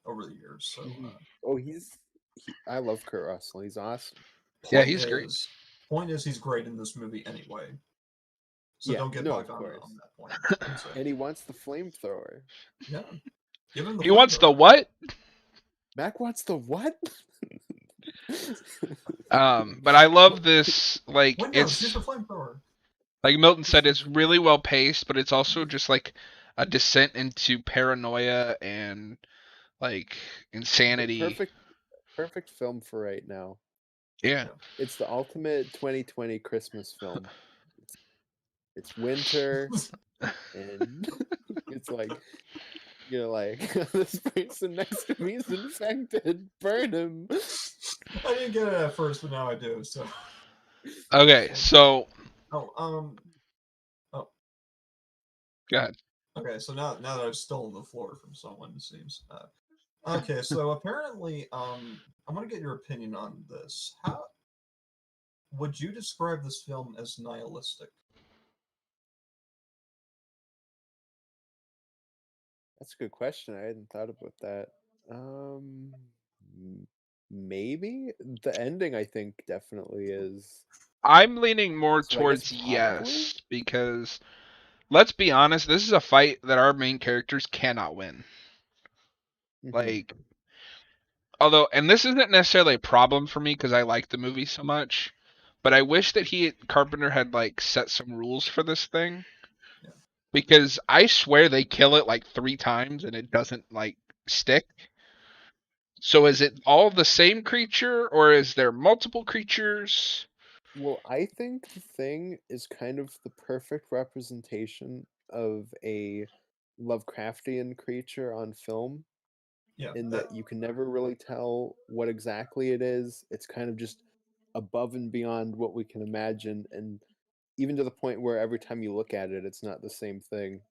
over the years. So, I love Kurt Russell. He's awesome. Yeah, he's great. Point is, he's great in this movie anyway. So don't get bogged down on that point. And he wants the flamethrower. Yeah. Give him the he wants the what? Mac wants the what? But I love this. Like Windows, use the flamethrower. Like Milton said, it's really well paced, but it's also just like a descent into paranoia and like insanity. Perfect film for right now. Yeah. It's the ultimate 2020 Christmas film. It's winter, and it's like, you're like, this person next to me is infected. Burn him. I didn't get it at first, but now I do. So. Okay, so. Oh. Go ahead. Okay, so now that I've stolen the floor from someone, it seems. Okay, so apparently, I'm gonna get your opinion on this. How would you describe this film as nihilistic? That's a good question. I hadn't thought about that. Maybe the ending. I think definitely is. I'm leaning more towards yes, because let's be honest, this is a fight that our main characters cannot win. Like, although, and this isn't necessarily a problem for me because I like the movie so much, but I wish that Carpenter had like set some rules for this thing. Yeah. Because I swear they kill it like 3 times and it doesn't like stick. So is it all the same creature or is there multiple creatures? Well, I think The Thing is kind of the perfect representation of a Lovecraftian creature on film. Yeah. In that you can never really tell what exactly it is. It's kind of just above and beyond what we can imagine, and even to the point where every time you look at it, it's not the same thing.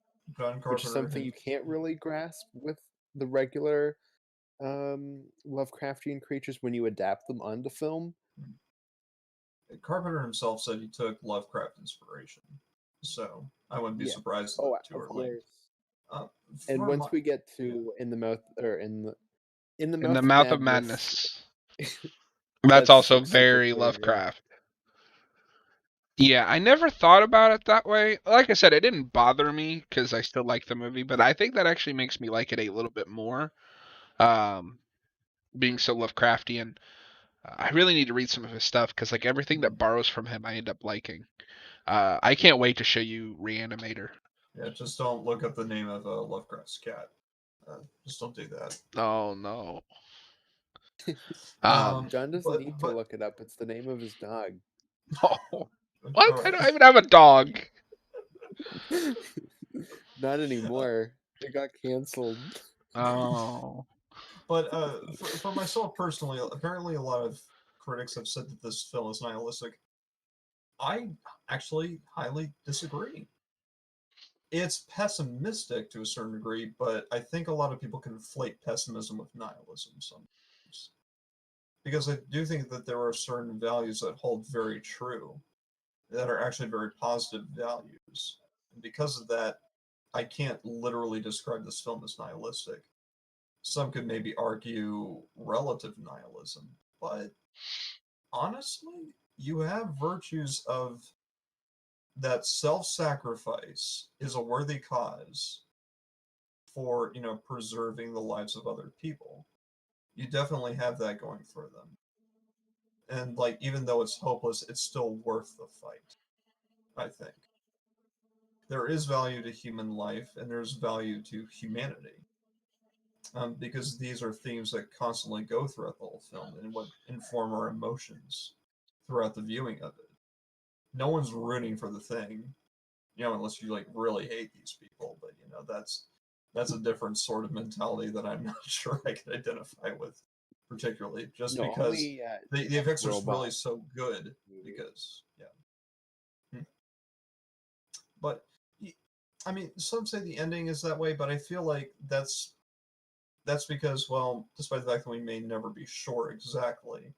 Which is something you can't really grasp with the regular Lovecraftian creatures when you adapt them onto film. Carpenter himself said he took Lovecraft inspiration, so I wouldn't be Yeah. surprised Oh, that too of early. course. And once we get to in the mouth or in the In the mouth Mouth of madness, Madness. That's that's also super very cool, yeah. Lovecraft. Yeah, I never thought about it that way. Like I said, it didn't bother me because I still like the movie, but I think that actually makes me like it a little bit more. Being so Lovecraftian. I really need to read some of his stuff because like everything that borrows from him, I end up liking. I can't wait to show you Reanimator. Yeah, just don't look up the name of Lovecraft's cat. Just don't do that. Oh no. John doesn't need to look it up. It's the name of his dog. Oh, what? Right. I don't even have a dog. Not anymore. It got canceled. Oh. But for myself personally, apparently a lot of critics have said that this film is nihilistic. I actually highly disagree. It's pessimistic to a certain degree, but I think a lot of people conflate pessimism with nihilism sometimes. Because I do think that there are certain values that hold very true, that are actually very positive values. And because of that, I can't literally describe this film as nihilistic. Some could maybe argue relative nihilism, but honestly, you have virtues of that self-sacrifice is a worthy cause for, preserving the lives of other people. You definitely have that going for them. And like even though it's hopeless, it's still worth the fight, I think. There is value to human life and there's value to humanity. Because these are themes that constantly go throughout the whole film and what inform our emotions throughout the viewing of it. No one's rooting for the thing, unless you like really hate these people. But that's a different sort of mentality that I'm not sure I can identify with particularly, just because the effects are really so good. Because but I mean, some say the ending is that way, but I feel like that's because, well, despite the fact that we may never be sure exactly.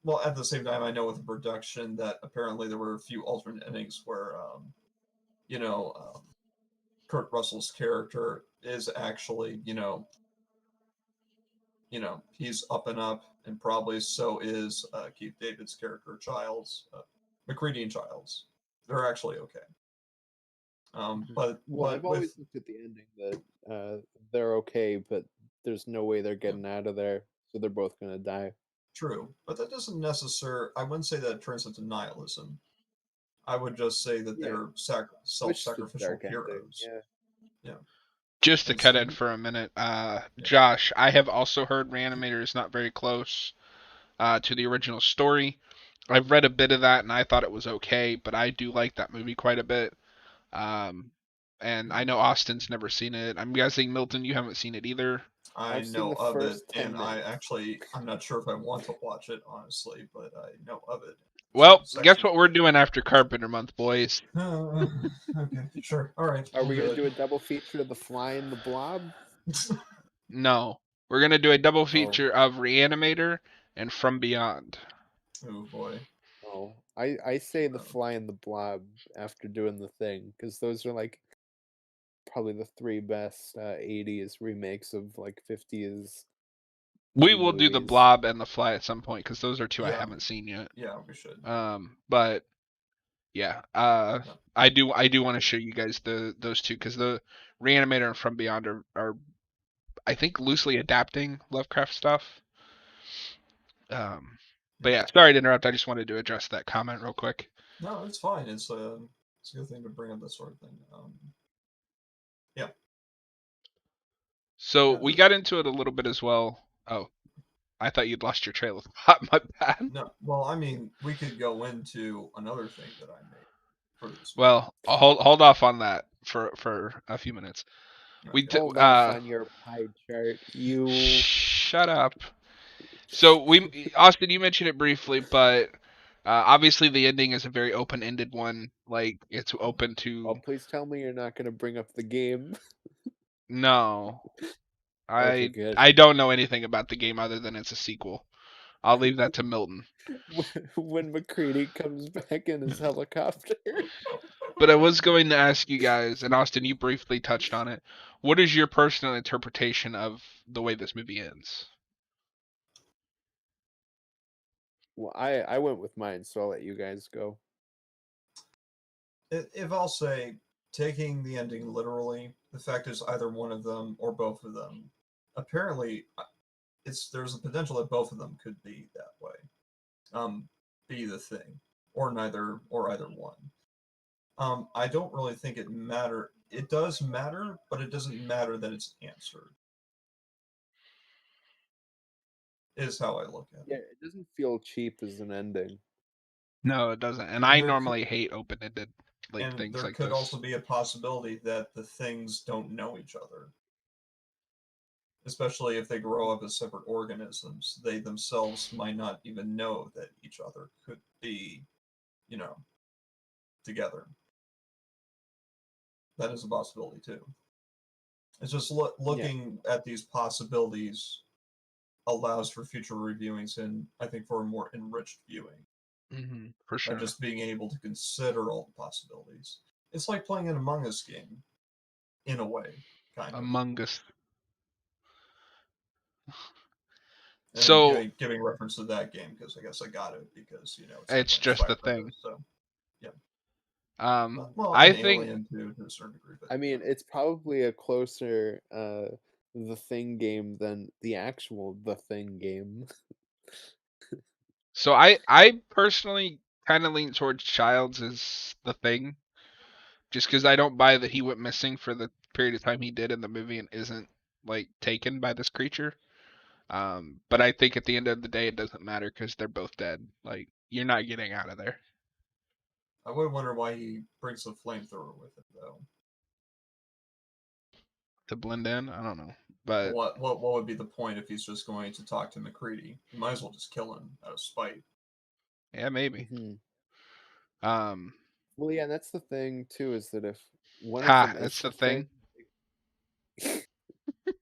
Well, at the same time, I know with the production that apparently there were a few alternate endings where, Kurt Russell's character is actually, he's up and up, and probably so is Keith David's character, Childs, McCready and Childs. They're actually okay. But I've always looked at the ending that they're okay, but there's no way they're getting out of there, so they're both gonna die. True, but that doesn't necessarily. I wouldn't say that it turns into nihilism. I would just say that they're self-sacrificial heroes. Yeah. Just to cut in for a minute, Josh, I have also heard Reanimator is not very close to the original story. I've read a bit of that and I thought it was okay, but I do like that movie quite a bit. And I know Austin's never seen it. I'm guessing, Milton, you haven't seen it either. I know of it, and I'm not sure if I want to watch it, honestly, but I know of it. Well, guess what we're doing after Carpenter Month, boys? Okay, sure. All right. Are we going to do a double feature of The Fly and the Blob? No. We're going to do a double feature of Reanimator and From Beyond. Oh, boy. Oh, I say The Fly and the Blob after doing The Thing, because those are like probably the three best 80s remakes of like 50s. We will do The Blob and The Fly at some point, because those are two I haven't seen yet. Yeah, we should. But yeah, I do want to show you guys those two, because the Reanimator and From Beyond are I think loosely adapting Lovecraft stuff. But yeah, sorry to interrupt. I just wanted to address that comment real quick. No, it's fine. It's a good thing to bring up this sort of thing. Yeah. So we got into it a little bit as well. Oh, I thought you'd lost your trail of thought. My bad. No, well, I mean, we could go into another thing that I made for this. Well, I'll hold off on that for a few minutes. We hold off on your pie chart. You shut up. So Austin, you mentioned it briefly, but obviously the ending is a very open-ended one. Like it's open to. Oh, please tell me you're not going to bring up the game. No. Okay, good. I don't know anything about the game other than it's a sequel. I'll leave that to Milton. When McCready comes back in his helicopter. But I was going to ask you guys, and Austin, you briefly touched on it. What is your personal interpretation of the way this movie ends? Well, I went with mine, so I'll let you guys go. If I'll say, taking the ending literally, the fact is either one of them or both of them. Apparently, there's a potential that both of them could be that way. Be the thing, or neither, or either one. I don't really think it matter. It does matter, but it doesn't matter that it's answered. Is how I look at Yeah, it. it doesn't feel cheap as an ending. No, it doesn't. And And I there could, normally hate open-ended and things there like could this. also be a possibility that the things don't know each other. Especially if they grow up as separate organisms, they themselves might not even know that each other could be, together. That is a possibility too. It's just looking at these possibilities allows for future reviewings and I think for a more enriched viewing For by sure. just being able to consider all the possibilities. It's like playing an Among Us game, in a way, kind of. Among Us. And So giving reference to that game because I guess I got it because it's advanced just by the Predator. thing. So yeah, well, I and think Alien too to a certain degree. But I mean, it's probably a closer The Thing game than the actual The Thing game. so. I personally kind of lean towards Childs as the thing, just because I don't buy that he went missing for the period of time he did in the movie and isn't like taken by this creature. But I think at the end of the day, it doesn't matter because they're both dead. Like you're not getting out of there I would wonder why he brings the flamethrower with him though. to blend in. I don't know, but What would be the point if he's just going to talk to McCready? You might as well just kill him out of spite. yeah, maybe. Um, Well, yeah, that's the thing too, is that if one of them that's is the the thing. thing,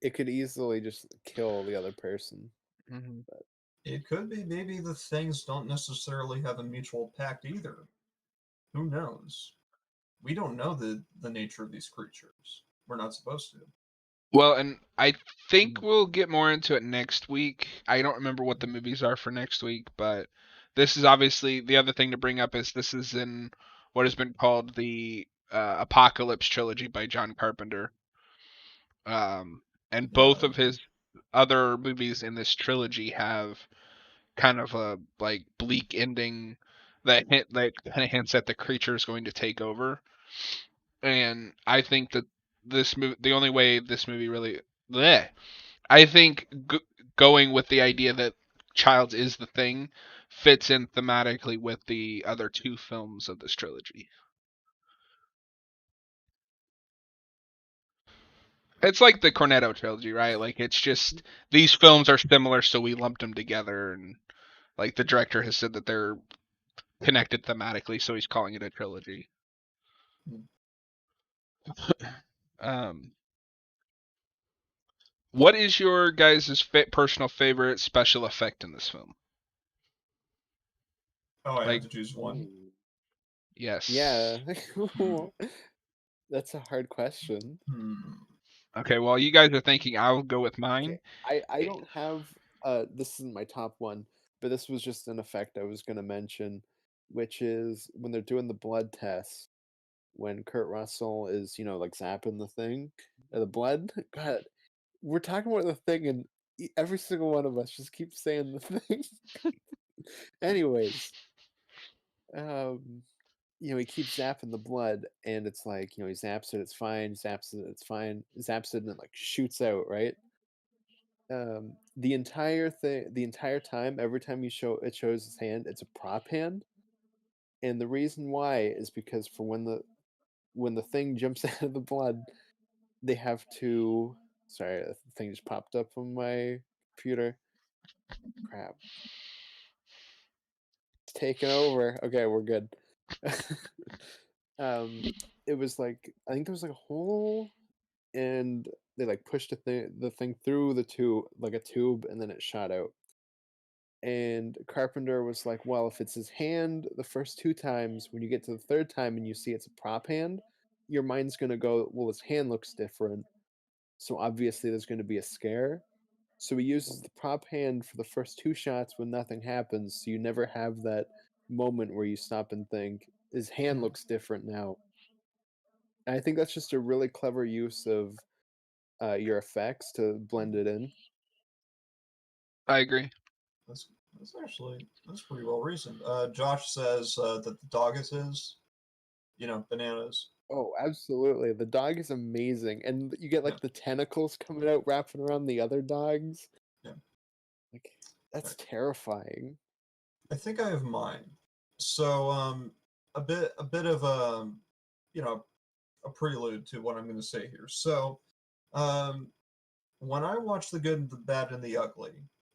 it could easily just kill the other person. Mm-hmm. It could be maybe the things don't necessarily have a mutual pact either. Who knows? We don't know the nature of these creatures. We're not supposed to. Well, and I think we'll get more into it next week. I don't remember what the Mm-hmm. movies are for next week, but this is obviously the other thing to bring up is this is in what has been called the Apocalypse trilogy by John Carpenter. And both of his other movies in this trilogy have kind of a like bleak ending that kind of hints that the creature is going to take over. And I think that this movie, the only way this movie really, bleh, I think going with the idea that Childs is the thing fits in thematically with the other two films of this trilogy. It's like the Cornetto trilogy, right? Like it's just these films are similar, so we lumped them together, and like the director has said that they're connected thematically, so he's calling it a trilogy. Um, what is your guys' personal favorite special effect in this film? Oh, I have Like, to choose one. yes. Yeah, Hmm. that's a hard question. Hmm. Okay, while you guys are thinking, I'll go with Okay, mine. I don't have this isn't my top one, but this was just an effect I was gonna mention, which is when they're doing the blood test, when Kurt Russell is, like zapping the thing, the blood. God, we're talking about the thing, and every single one of us just keeps saying the thing. Anyways, um, he keeps zapping the blood, and it's like, he zaps it, it's fine, zaps it, it's fine, zaps it, and it like shoots out, right? The entire thing, the entire time, every time it shows his hand, it's a prop hand, and the reason why is because for when the thing jumps out of the blood, they have to. Sorry, the thing just popped up on my computer. Crap, it's taking over. Okay, we're good. um, it was like, I think there was like a hole, and they like pushed the thing through the tube, like a tube, and then it shot out. And Carpenter was like, well, if it's his hand the first two times, when you get to the third time and you see it's a prop hand, your mind's gonna go, well, his hand looks different, so obviously there's gonna be a scare. So he uses the prop hand for the first two shots when nothing happens, so you never have that moment where you stop and think, his hand looks different now. And I think that's just a really clever use of your effects to blend it in. I agree. That's that's pretty well reasoned. Josh says that the dog is his. Bananas. Oh, absolutely. The dog is amazing. And you get Yeah. like the tentacles coming out wrapping around the other dogs. Yeah. Like that's Right. terrifying. I think I have mine. So a bit of a prelude to what I'm going to say here. So when I watched The Good, the Bad, and the Ugly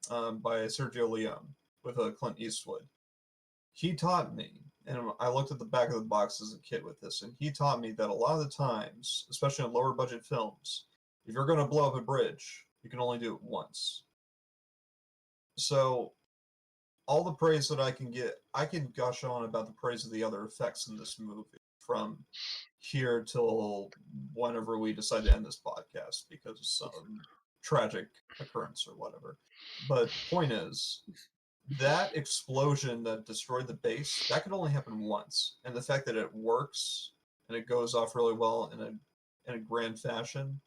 by Sergio Leone with Clint Eastwood, he taught me, and I looked at the back of the box as a kid with this, and he taught me that a lot of the times, especially in lower budget films, if you're going to blow up a bridge, you can only do it once. So all the praise that I can get, I can gush on about the praise of the other effects in this movie from here till whenever we decide to end this podcast because of some tragic occurrence or whatever. But point is, that explosion that destroyed the base, that could only happen once. And the fact that it works and it goes off really well in a grand fashion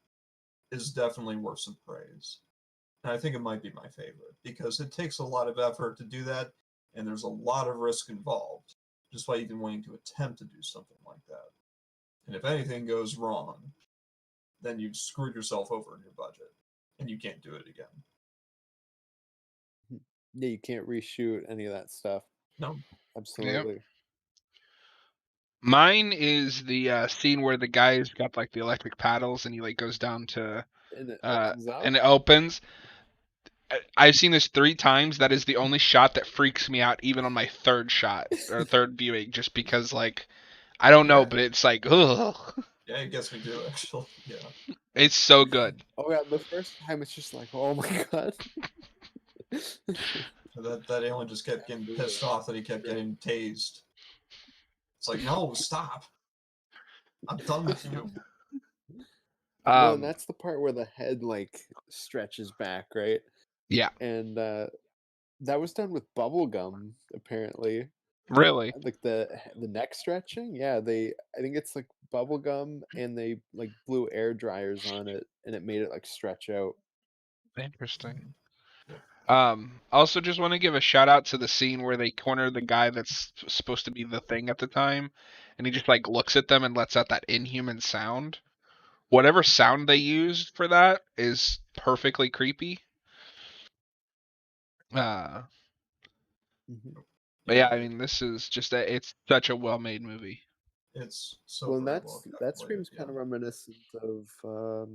is definitely worth some praise. And I think it might be my favorite because it takes a lot of effort to do that, and there's a lot of risk involved just by even wanting to attempt to do something like that. And if anything goes wrong, then you've screwed yourself over in your budget, and you can't do it again. Yeah, you can't reshoot any of that stuff. No. Absolutely. Yep. Mine is the scene where the guy's got like the electric paddles and he like goes down to And it opens up. and it opens. I've seen this 3 times. That is the only shot that freaks me out, even on my third shot or third viewing, just because like I don't know, Yeah. but it's like ugh. Yeah, it gets me too, actually. Yeah. It's so good. Oh yeah, the first time it's just like, oh my god. That alien just kept getting pissed off that he kept getting tased. It's like, no, stop. I'm done with you. Well, and that's the part where the head like stretches back, right? Yeah. And that was done with bubble gum, apparently. Really? Like the neck stretching, yeah. I think it's like bubble gum, and they like blew air dryers on it, and it made it like stretch out. Interesting. Also just want to give a shout out to the scene where they corner the guy that's supposed to be the thing at the time, and he just like looks at them and lets out that inhuman sound. Whatever sound they used for that is perfectly creepy. But yeah, I mean, this is just it's such a well-made movie. It's so Well, very well that calculated, screams kind of reminiscent of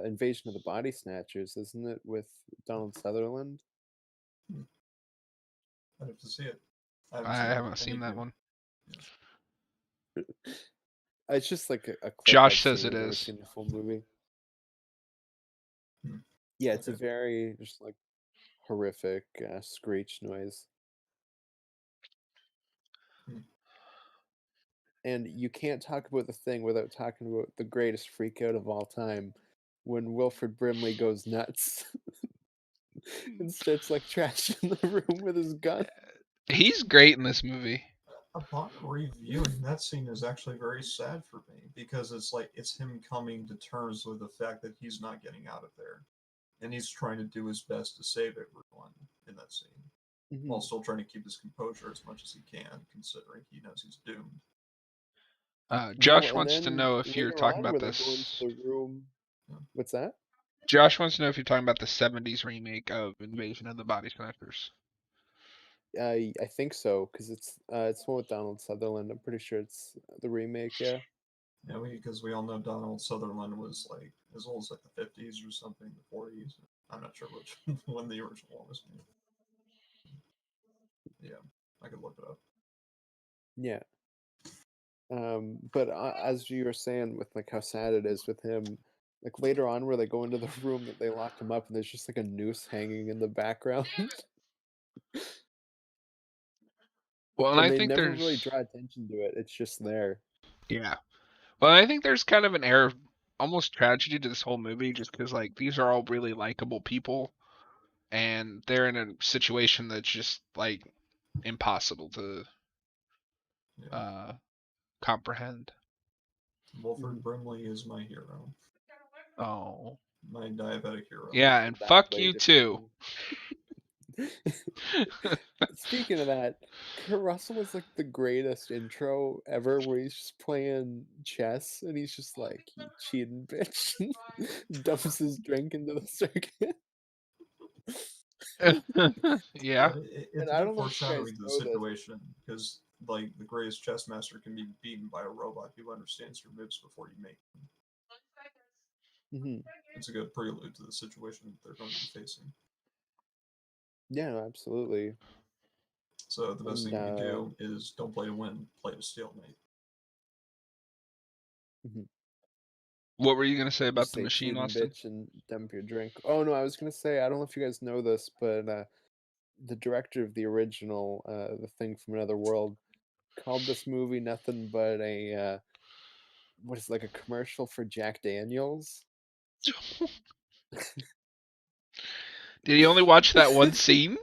Invasion of the Body Snatchers, isn't it, with Donald Sutherland? I'd have to see it. I haven't seen that one. It's just like a clip Josh I've says seen. it I've never is. seen the full movie. Yeah, it's a very just like horrific screech noise. And you can't talk about the thing without talking about the greatest freak out of all time, when Wilfred Brimley goes nuts and starts like trashing the room with his gun. He's great in this movie. Upon reviewing, that scene is actually very sad for me because it's like it's him coming to terms with the fact that he's not getting out of there, and he's trying to do his best to save everyone in that scene, while still trying to keep his composure as much as he can, considering he knows he's doomed. Josh wants to know if you're talking about They go into this. the room. What's that? Josh wants to know if you're talking about the 70s remake of Invasion of the Body Snatchers. I think so, because it's one with Donald Sutherland. I'm pretty sure it's the remake. Yeah. Yeah, because we all know Donald Sutherland was like as old as like the 50s or something, the 40s. I'm not sure which when the original one was made. Yeah, I could look it up. Yeah. But as you were saying, with like how sad it is with him, like later on, where they go into the room that they locked him up, and there's just like a noose hanging in the background, Well, and and I they think never really there's draw attention to it. It's just there. yeah. Well, I think there's kind of an air of almost tragedy to this whole movie, just because like these are all really likable people, and they're in a situation that's just like impossible to Yeah. comprehend. Wilford Mhm. Brimley is my hero. Oh, My diabetic hero. yeah, For and that fuck you weight of too. pain. Speaking of that, Kurt Russell was like the greatest intro ever, where he's just playing chess and he's just like, "You cheating bitch," dumps his drink into the circuit. Yeah. And It's a I good don't know if you guys foreshadowing to the know this. situation because, like, the greatest chess master can be beaten by a robot who understands your moves before you make them. Mhm. It's a good prelude to the situation that they're going to be facing. Yeah, no, absolutely. So the best And thing you can do is don't play to win, play to stalemate. mhm. What were you gonna say about Just the say machine, cheating Austin? bitch and dump your drink. Oh no, I was gonna say, I don't know if you guys know this, but the director of the original, The Thing from Another World, called this movie nothing but a what is it, like a commercial for Jack Daniels. Did he only watch that one scene?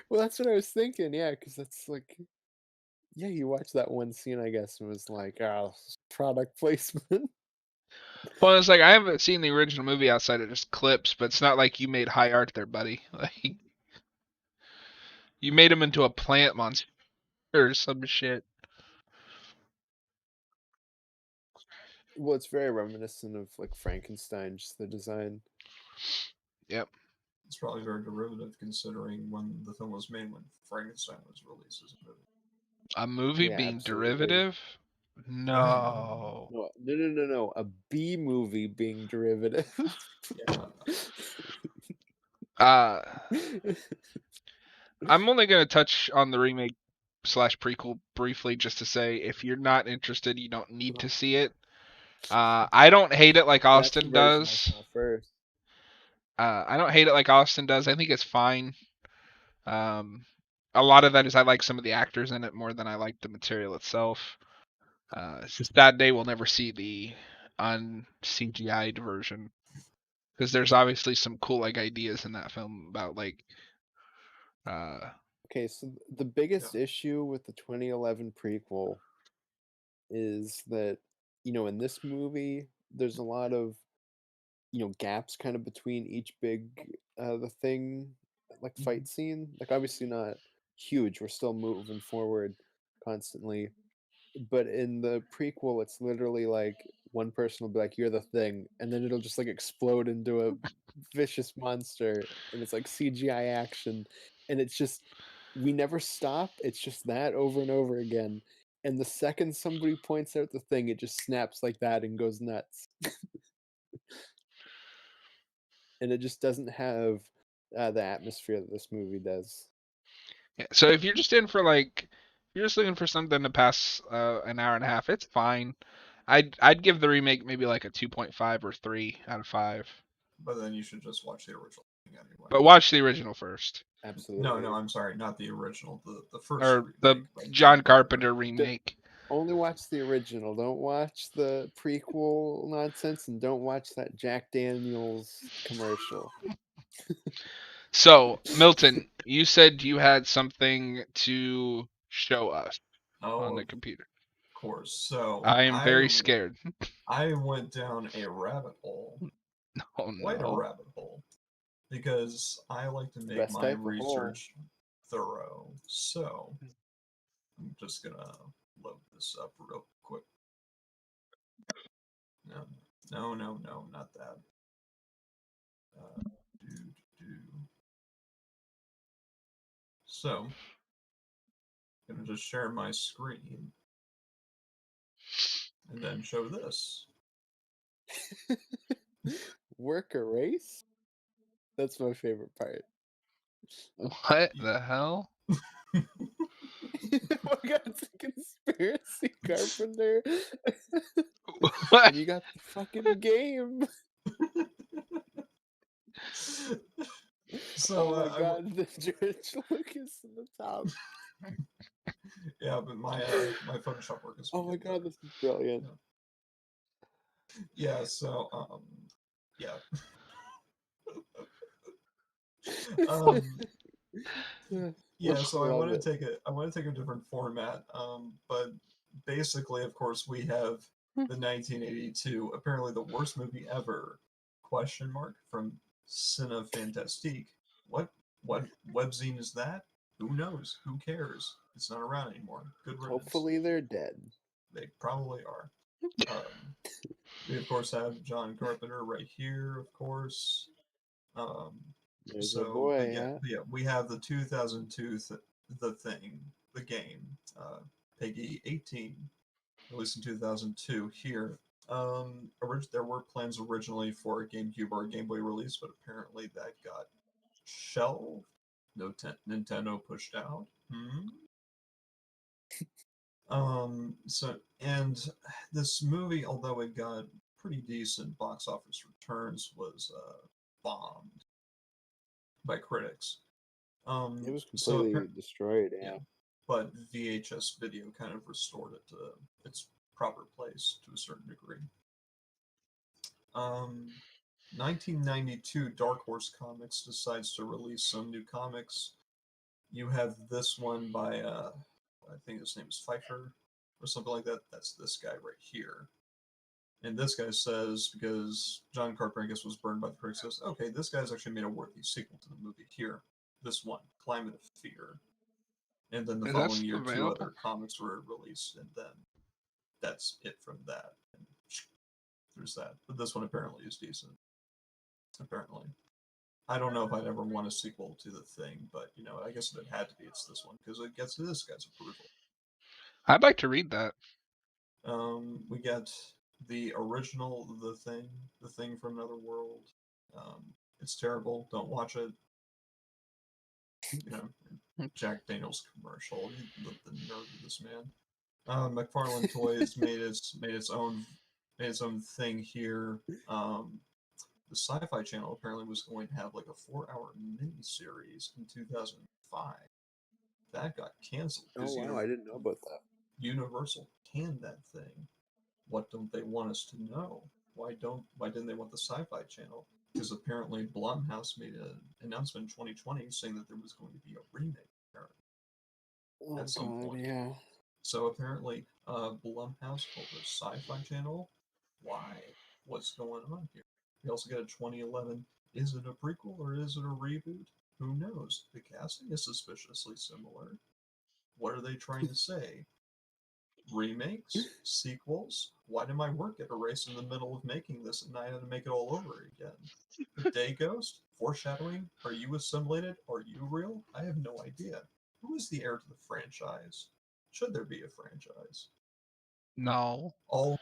Well, that's what I was thinking. Yeah, because that's like, yeah, you watched that one scene, I guess, and was like, oh, product placement. Well, it's like I haven't seen the original movie outside of just clips, but it's not like you made high art there, buddy. Like you made him into a plant monster or some shit. Well, it's very reminiscent of like Frankenstein, just the design. Yep. It's probably very derivative considering when the film was made when Frankenstein was released as a movie. A movie Yeah, being absolutely. derivative? No. No. No. A B movie being derivative. Yeah. Uh, I'm only gonna touch on the remake slash prequel briefly, just to say if you're not interested, you don't need to see it. I don't hate it like That's the Austin version I does. saw first. I don't hate it like Austin does. I think it's fine. Um, a lot of that is I like some of the actors in it more than I like the material itself. It's just that day we'll never see the un CGI'd version because there's obviously some cool like ideas in that film about like uh Okay, so the biggest issue with the 2011 prequel is that, in this movie, there's a lot of, gaps kind of between each big the thing like fight scene. Like obviously not huge. We're still moving forward constantly. But in the prequel, it's literally like one person will be like, "You're the thing," and then it'll just like explode into a vicious monster, and it's like CGI action, and it's just we never stop. It's just that over and over again. And the second somebody points out the thing, it just snaps like that and goes nuts. And it just doesn't have the atmosphere that this movie does. yeah. So if you're just in for like if you're just looking for something to pass an hour and a half, it's fine. I'd give the remake maybe like a 2.5 or 3 out of 5. But then you should just watch the original thing anyway. But watch the original first. Absolutely. No, I'm sorry, not the original. The first Or the remake by John Carpenter. Carpenter remake. Only watch the original. Don't watch the prequel nonsense, and don't watch that Jack Daniels commercial. So, Milton, you said you had something to show us on Oh, the of computer. course. So I am very scared. I went down a rabbit hole, Oh quite a no. rabbit hole, because I like to The make best my type of hole. research thorough. So I'm just gonna load this up real quick. No, not that. Do, do. So I'm gonna just share my screen and then show this. Work a race? That's my favorite part. What the hell? Oh my god, it's like conspiracy, Carpenter. What? And you got the fucking game. So, oh my god, the George Lucas in the top. Yeah, but my Photoshop work is. Oh my god, this is brilliant. Yeah. So yeah. Yeah. So I want to take a different format. But basically, of course, we have the 1982, apparently the worst movie ever, question mark, from Cine Fantastique. What webzine is that? Who knows? Who cares? It's not around anymore. Good riddance. Hopefully they're dead. They probably are. We of course have John Carpenter right here, of course. There's a boy, yeah, we have the 2002 The Thing, the game, Peggy 18, released in 2002 here. There were plans originally for a GameCube or a Game Boy release, but apparently that got shelved. Nintendo pushed out. And this movie, although it got pretty decent box office returns, was bombed by critics. It was completely destroyed, yeah. But VHS video kind of restored it to its proper place to a certain degree. 1992, Dark Horse Comics decides to release some new comics. You have this one by, I think his name is Pfeiffer or something like that. That's this guy right here. And this guy says, because John Carpenter, I guess, was burned by the critics, says, okay, this guy's actually made a worthy sequel to the movie here. This one, Climate of Fear. And then the following year, two other comics were released, and then that's it from that. And there's that. But this one apparently is decent. Apparently. I don't know if I'd ever want a sequel to The Thing, but, I guess if it had to be, it's this one, because it gets this guy's approval. I'd like to read that. We get the original The Thing from Another World. It's terrible. Don't watch it. Jack Daniels commercial. The nerve of this man. McFarlane Toys made its own thing here. The Sci-Fi Channel apparently was going to have like a 4-hour miniseries in 2005. That got canceled. Oh wow, I didn't know about that. Universal canned that thing. What don't they want us to know? Why didn't they want the Sci-Fi Channel? Because apparently Blumhouse made an announcement in 2020 saying that there was going to be a remake at some point. Yeah. So apparently Blumhouse told the Sci-Fi Channel, why? What's going on here? We also got a 2011, is it a prequel or is it a reboot? Who knows? The casting is suspiciously similar. What are they trying to say? Remakes? Sequels? Why did my work get erased in the middle of making this and I had to make it all over again? Day Ghost? Foreshadowing? Are you assimilated? Are you real? I have no idea. Who is the heir to the franchise? Should there be a franchise? No. All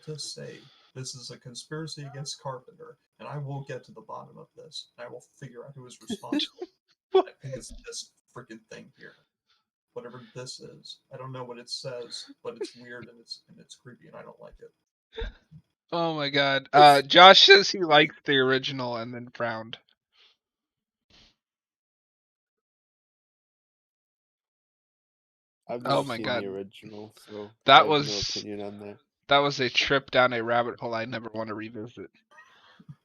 to say, this is a conspiracy against Carpenter, and I will get to the bottom of this, and I will figure out who is responsible. I think it's this freaking thing here. Whatever this is. I don't know what it says, but it's weird and it's creepy and I don't like it. Oh my god. Josh says he likes the original and then frowned. I've not seen the original, so that I have was no opinion on that. That was a trip down a rabbit hole I never want to revisit.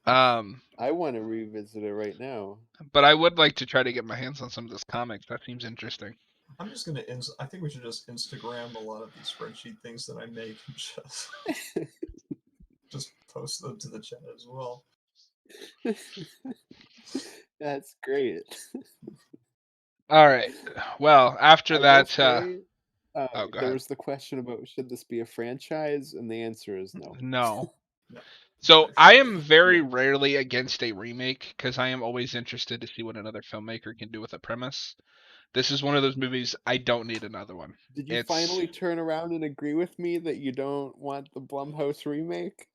I want to revisit it right now. But I would like to try to get my hands on some of this comics. That seems interesting. I'm just gonna. I think we should just Instagram a lot of these spreadsheet things that I make and just post them to the chat as well. That's great. All right. Well, after that, there was the question about should this be a franchise, and the answer is no. No. So I am very rarely against a remake because I am always interested to see what another filmmaker can do with a premise. This is one of those movies I don't need another one. Did you finally turn around and agree with me that you don't want the Blumhouse remake?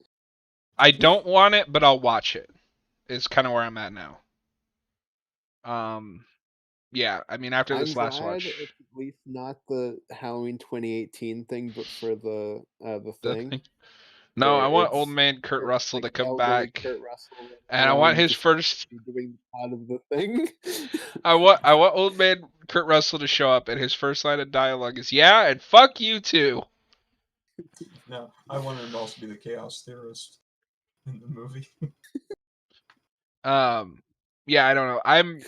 I don't want it, but I'll watch it. Is kind of where I'm at now. yeah, I mean, after I'm this last glad watch, it's at least not the Halloween 2018 thing, but for the the thing thing. No, I where want old it's man Kurt Russell like to come elderly back, Kurt Russell and running I want around his just first. doing the plot of the thing. I want old man Kurt Russell to show up, and his first line of dialogue is "Yeah, and fuck you too." No, I want him to also be the chaos theorist in the movie. Yeah, I don't know. I'm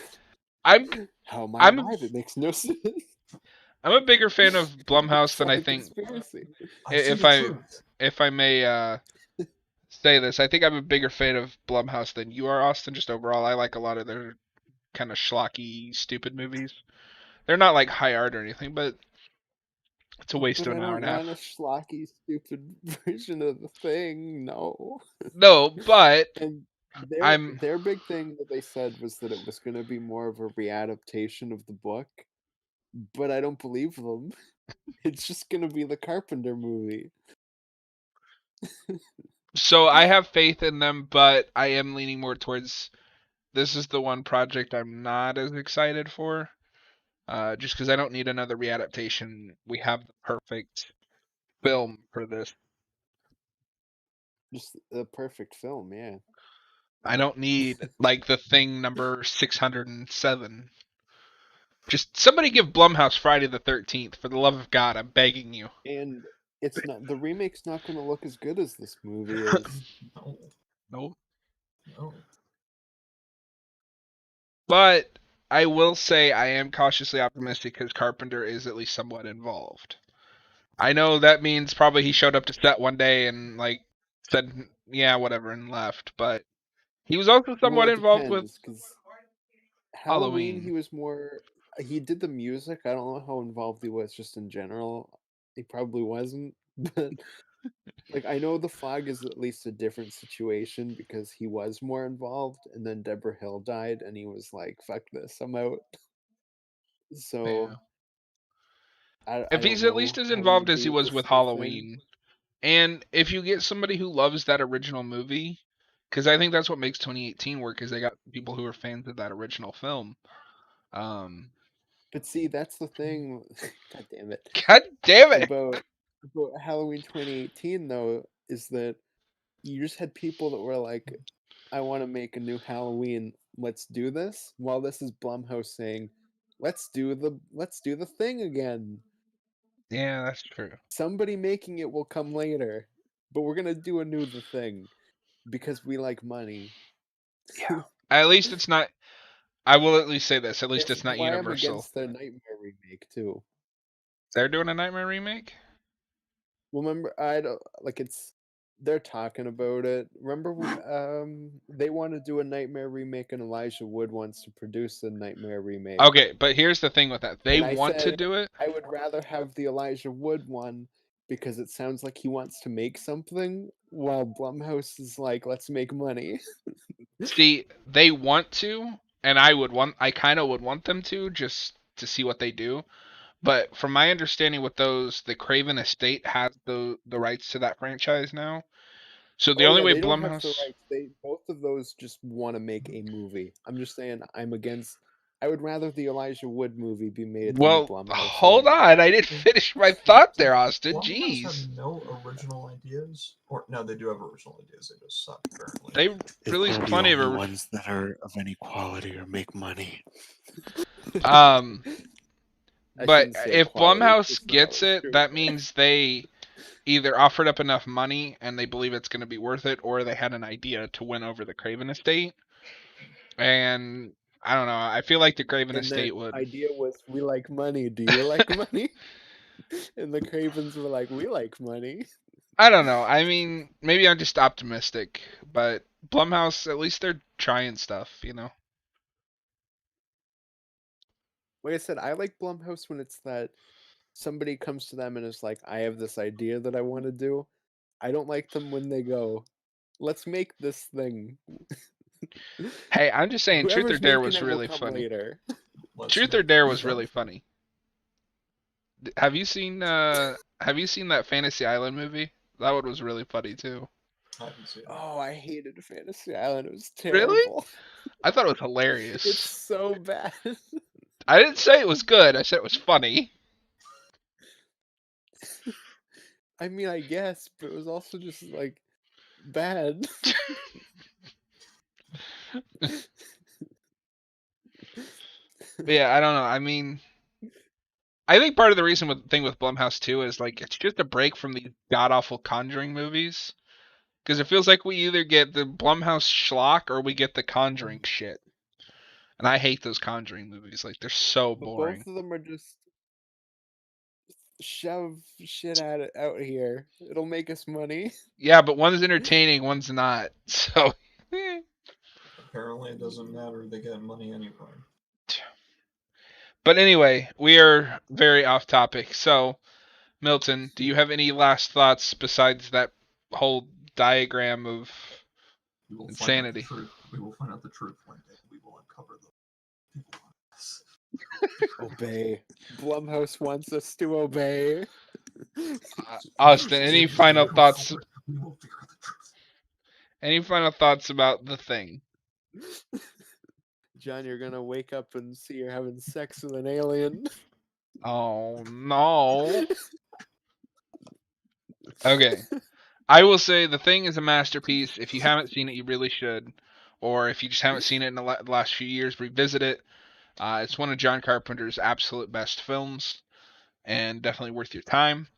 How am I I'm alive? It makes no sense. I'm a bigger fan of Blumhouse It's than all I a think. conspiracy. I see If the I truth. if I may say this, I think I'm a bigger fan of Blumhouse than you are, Austin. Just overall, I like a lot of their kind of schlocky, stupid movies. They're not like high art or anything, but it's a waste But of I an hour don't and a want a half. schlocky, stupid version of the thing. No. No, but And their I'm their big thing that they said was that it was going to be more of a readaptation of the book, but I don't believe them. It's just going to be the Carpenter movie. so I have faith in them, but I am leaning more towards this is the one project I'm not as excited for. Just because I don't need another readaptation. We have the perfect film for this. Just a perfect film, yeah. I don't need like the thing number 607. Just somebody give Blumhouse Friday the 13th for the love of God. I'm begging you. And it's not the remake's not going to look as good as this movie is. No, No. no. But I will say I am cautiously optimistic because Carpenter is at least somewhat involved. I know that means probably he showed up to set one day and like said yeah whatever and left, but he was also Well, somewhat it involved with depends because Halloween Halloween. he was more. He did the music. I don't know how involved he was just in general. He probably wasn't, but like I know the fog is at least a different situation because he was more involved, and then Deborah Hill died, and he was like, "Fuck this, I'm out." So Yeah. I If don't he's at least know as how many involved as he days was this with whole thing. Halloween, and if you get somebody who loves that original movie, because I think that's what makes 2018 work, is they got people who are fans of that original film. Um, But see, that's the thing. God damn it. God damn it! About Halloween 2018 though is that you just had people that were like, I want to make a new Halloween. Let's do this. While this is Blumhouse saying, let's do the thing again. Yeah, that's true. Somebody making it will come later, but we're gonna do a new the thing because we like money. Yeah. At least it's not. I will at least say this. At least It's it's not why I'm Universal. against their Nightmare remake too. They're doing a Nightmare remake. Well, remember, I don't like it's. They're talking about it. Remember, they want to do a Nightmare remake, and Elijah Wood wants to produce a Nightmare remake. Okay, but here's the thing with that. They And I want to said do it. I would rather have the Elijah Wood one because it sounds like he wants to make something, while Blumhouse is like, let's make money. See, they want to, and I kind of would want them to just to see what they do. But from my understanding with those, the Craven Estate has the rights to that franchise now. So the Oh only yeah, way they don't have the Blumhouse. rights. They both of those just want to make a movie. I'm just saying I'm against. I would rather the Elijah Wood movie be made than the Well, Blumhouse hold one. on, I didn't finish my thought Did there, Austin. Blumhouse have Jeez, no original ideas? Or no, they do have original ideas. They just suck apparently. they They're released the plenty of only ones that are of any quality or make money. um. I But shouldn't say if quality. Blumhouse That's not gets always it, true. that means they either offered up enough money and they believe it's going to be worth it, or they had an idea to win over the Craven Estate. And I don't know. I feel like the Craven And that Estate would. idea was, we like money. Do you like money? And the Cravens were like, we like money. I don't know. I mean, maybe I'm just optimistic, but Blumhouse, at least they're trying stuff, you know? Like I said, I like Blumhouse when it's that somebody comes to them and is like, I have this idea that I want to do. I don't like them when they go, let's make this thing. Hey, I'm just saying, Truth or Whoever's Dare making was it will really come funny. later. Let's Truth or make Dare was really something. funny. Have you seen that Fantasy Island movie? That one was really funny too. I haven't seen it. Oh, I hated Fantasy Island. It was Really? terrible. I thought it was It's hilarious. so bad. I didn't say it was good. I said it was funny. I mean, I guess, but it was also just like bad. But yeah, I don't know. I mean, I think part of the reason with Blumhouse too is like it's just a break from these god awful Conjuring movies. Because it feels like we either get the Blumhouse schlock or we get the Conjuring shit. And I hate those Conjuring movies. Like they're so But boring. both of them are just shove shit out here. It'll make us money. Yeah, but one's entertaining, one's not. So Apparently, it doesn't matter. They get money anyway. But anyway, we are very off topic. So, Milton, do you have any last thoughts besides that whole diagram of We will insanity? Find out the truth. We will find out the truth one day. We will uncover the people on this. Obey. Blumhouse wants us to obey. Austin, any final thoughts? We will figure out the truth. Any final thoughts about The Thing? John, you're gonna wake up and see you're having sex with an alien. Oh no. Okay. I will say The Thing is a masterpiece. If you haven't seen it, you really should. Or if you just haven't seen it in the last few years, revisit it. It's one of John Carpenter's absolute best films, and definitely worth your time.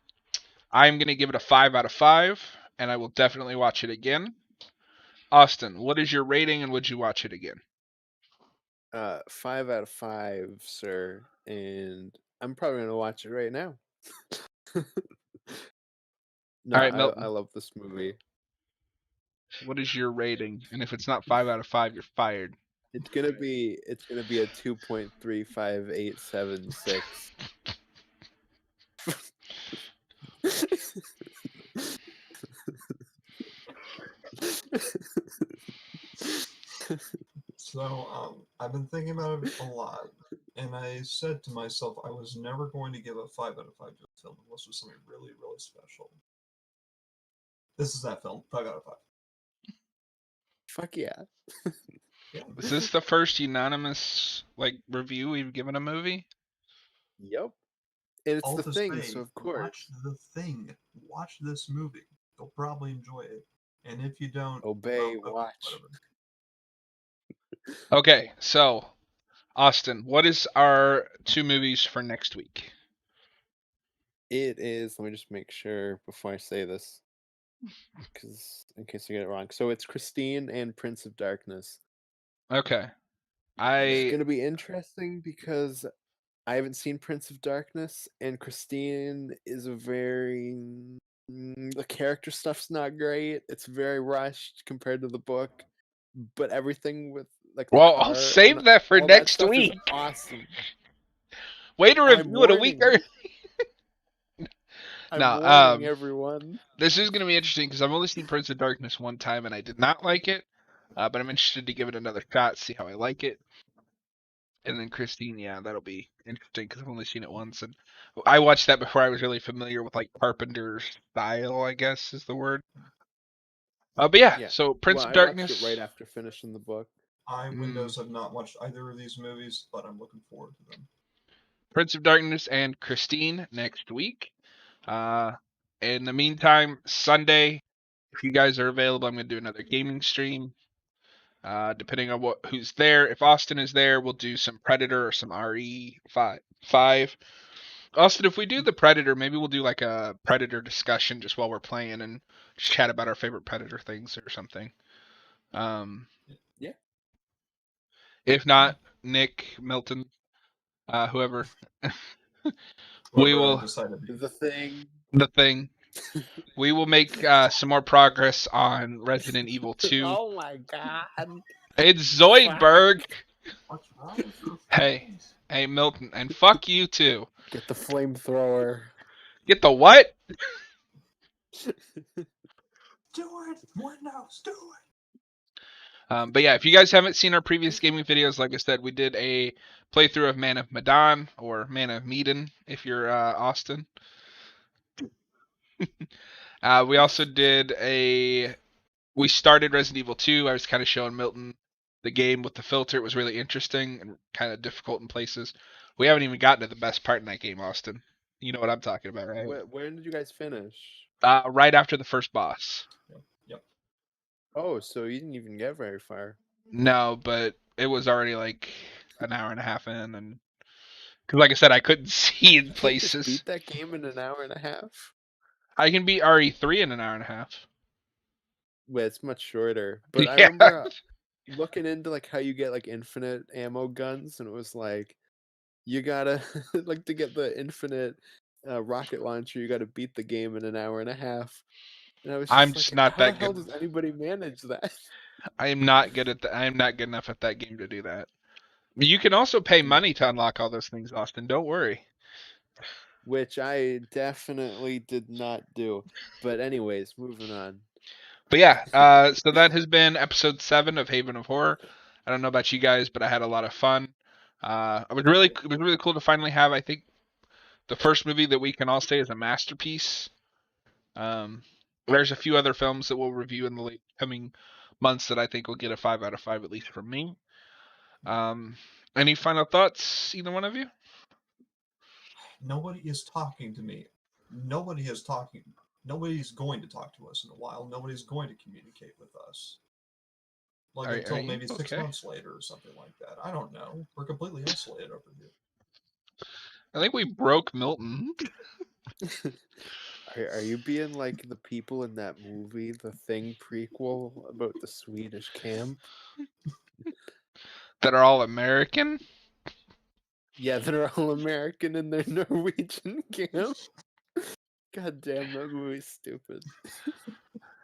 I'm going to give it a 5 out of 5, and I will definitely watch it again. Austin, what is your rating, and would you watch it again? 5 out of 5, sir. And I'm probably gonna watch it right now. No, All right, Milton. I love this movie. What is your rating? And if it's not 5 out of 5, you're fired. It's gonna be a 2.35876. So, I've been thinking about it a lot, and I said to myself I was never going to give a 5 out of 5 to a film unless it was something really, really special. This is that film, 5 out of 5. Fuck yeah. Yeah. Is this the first unanimous review we've given a movie? Yep. And it's All The to Thing, say, so of course. watch The Thing. Watch this movie. You'll probably enjoy it. And if you don't, Obey, well, watch. whatever. Okay, so Austin, what is our 2 movies for next week? It is, let me just make sure before I say this, because in case I get it wrong. So it's Christine and Prince of Darkness. Okay. It's gonna be interesting because I haven't seen Prince of Darkness, and Christine is the character stuff's not great. It's very rushed compared to the book, but everything with the Well, car I'll save and that for all that next stuff week. is awesome. Way to I'm review it a week warning early. I'm No, warning everyone. This is going to be interesting because I've only seen Prince of Darkness one time and I did not like it. But I'm interested to give it another shot, see how I like it. And then Christine, yeah, that'll be interesting because I've only seen it once, and I watched that before I was really familiar with Carpenter's style, I guess is the word. But yeah, so Prince of I Darkness. watched it right after finishing the book. Windows have not watched either of these movies, but I'm looking forward to them. Prince of Darkness and Christine next week. In the meantime, Sunday, if you guys are available, I'm going to do another gaming stream. Depending on who's there. If Austin is there, we'll do some Predator or some RE5. Austin, if we do the Predator, maybe we'll do a Predator discussion just while we're playing and just chat about our favorite Predator things or something. Yeah. If not, Nick, Milton, whoever. We will decide to The Thing. The Thing. We will make some more progress on Resident Evil 2. Oh my god. It's Zoidberg. What's wrong with your Hey, Milton, and fuck you too. Get the flamethrower. Get the what? Do it, Windows, do it. But yeah, if you guys haven't seen our previous gaming videos, like I said, we did a playthrough of Man of Medan, or Man of Medan, if you're Austin. We also did we started Resident Evil 2. I was kind of showing Milton the game with the filter was really interesting and kind of difficult in places. We haven't even gotten to the best part in that game, Austin. You know what I'm talking about, right? Where did you guys finish? Right after the first boss. Yep. Oh, so you didn't even get very far. No, but it was already like an hour and a half in, and because like I said, I couldn't see in You can't just places. beat that game in an hour and a half. I can beat RE3 in an hour and a half. Well, it's much shorter. But I Yeah. remember looking into like how you get like infinite ammo guns, and it was like you gotta like to get the infinite rocket launcher, you gotta beat the game in an hour and a half. And I was I'm just just like, not how the that hell good. does anybody manage that? I am not good at that. I am not good enough at that game to do that. You can also pay money to unlock all those things, Austin. Don't worry. Which I definitely did not do. But anyways, moving on. But yeah, so that has been episode 7 of Haven of Horror. I don't know about you guys, but I had a lot of fun. It was really cool to finally have, I think, the first movie that we can all say is a masterpiece. There's a few other films that we'll review in the late coming months that I think will get a 5 out of 5 at least from me. Any final thoughts, either one of you? Nobody is talking to me. Nobody's going to talk to us in a while. Nobody's going to communicate with us. Like until maybe 6 months later or something like that. I don't know. We're completely isolated over here. I think we broke Milton. Are you being like the people in that movie, The Thing prequel about the Swedish camp? That are all American? Yeah, they're all American in their Norwegian camp. God damn, that movie's stupid.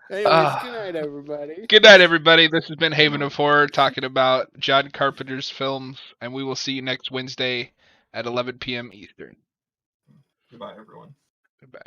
Anyways, good night, everybody. Good night, everybody. This has been Haven of Horror talking about John Carpenter's films, and we will see you next Wednesday at 11 p.m. Eastern. Goodbye, everyone. Goodbye.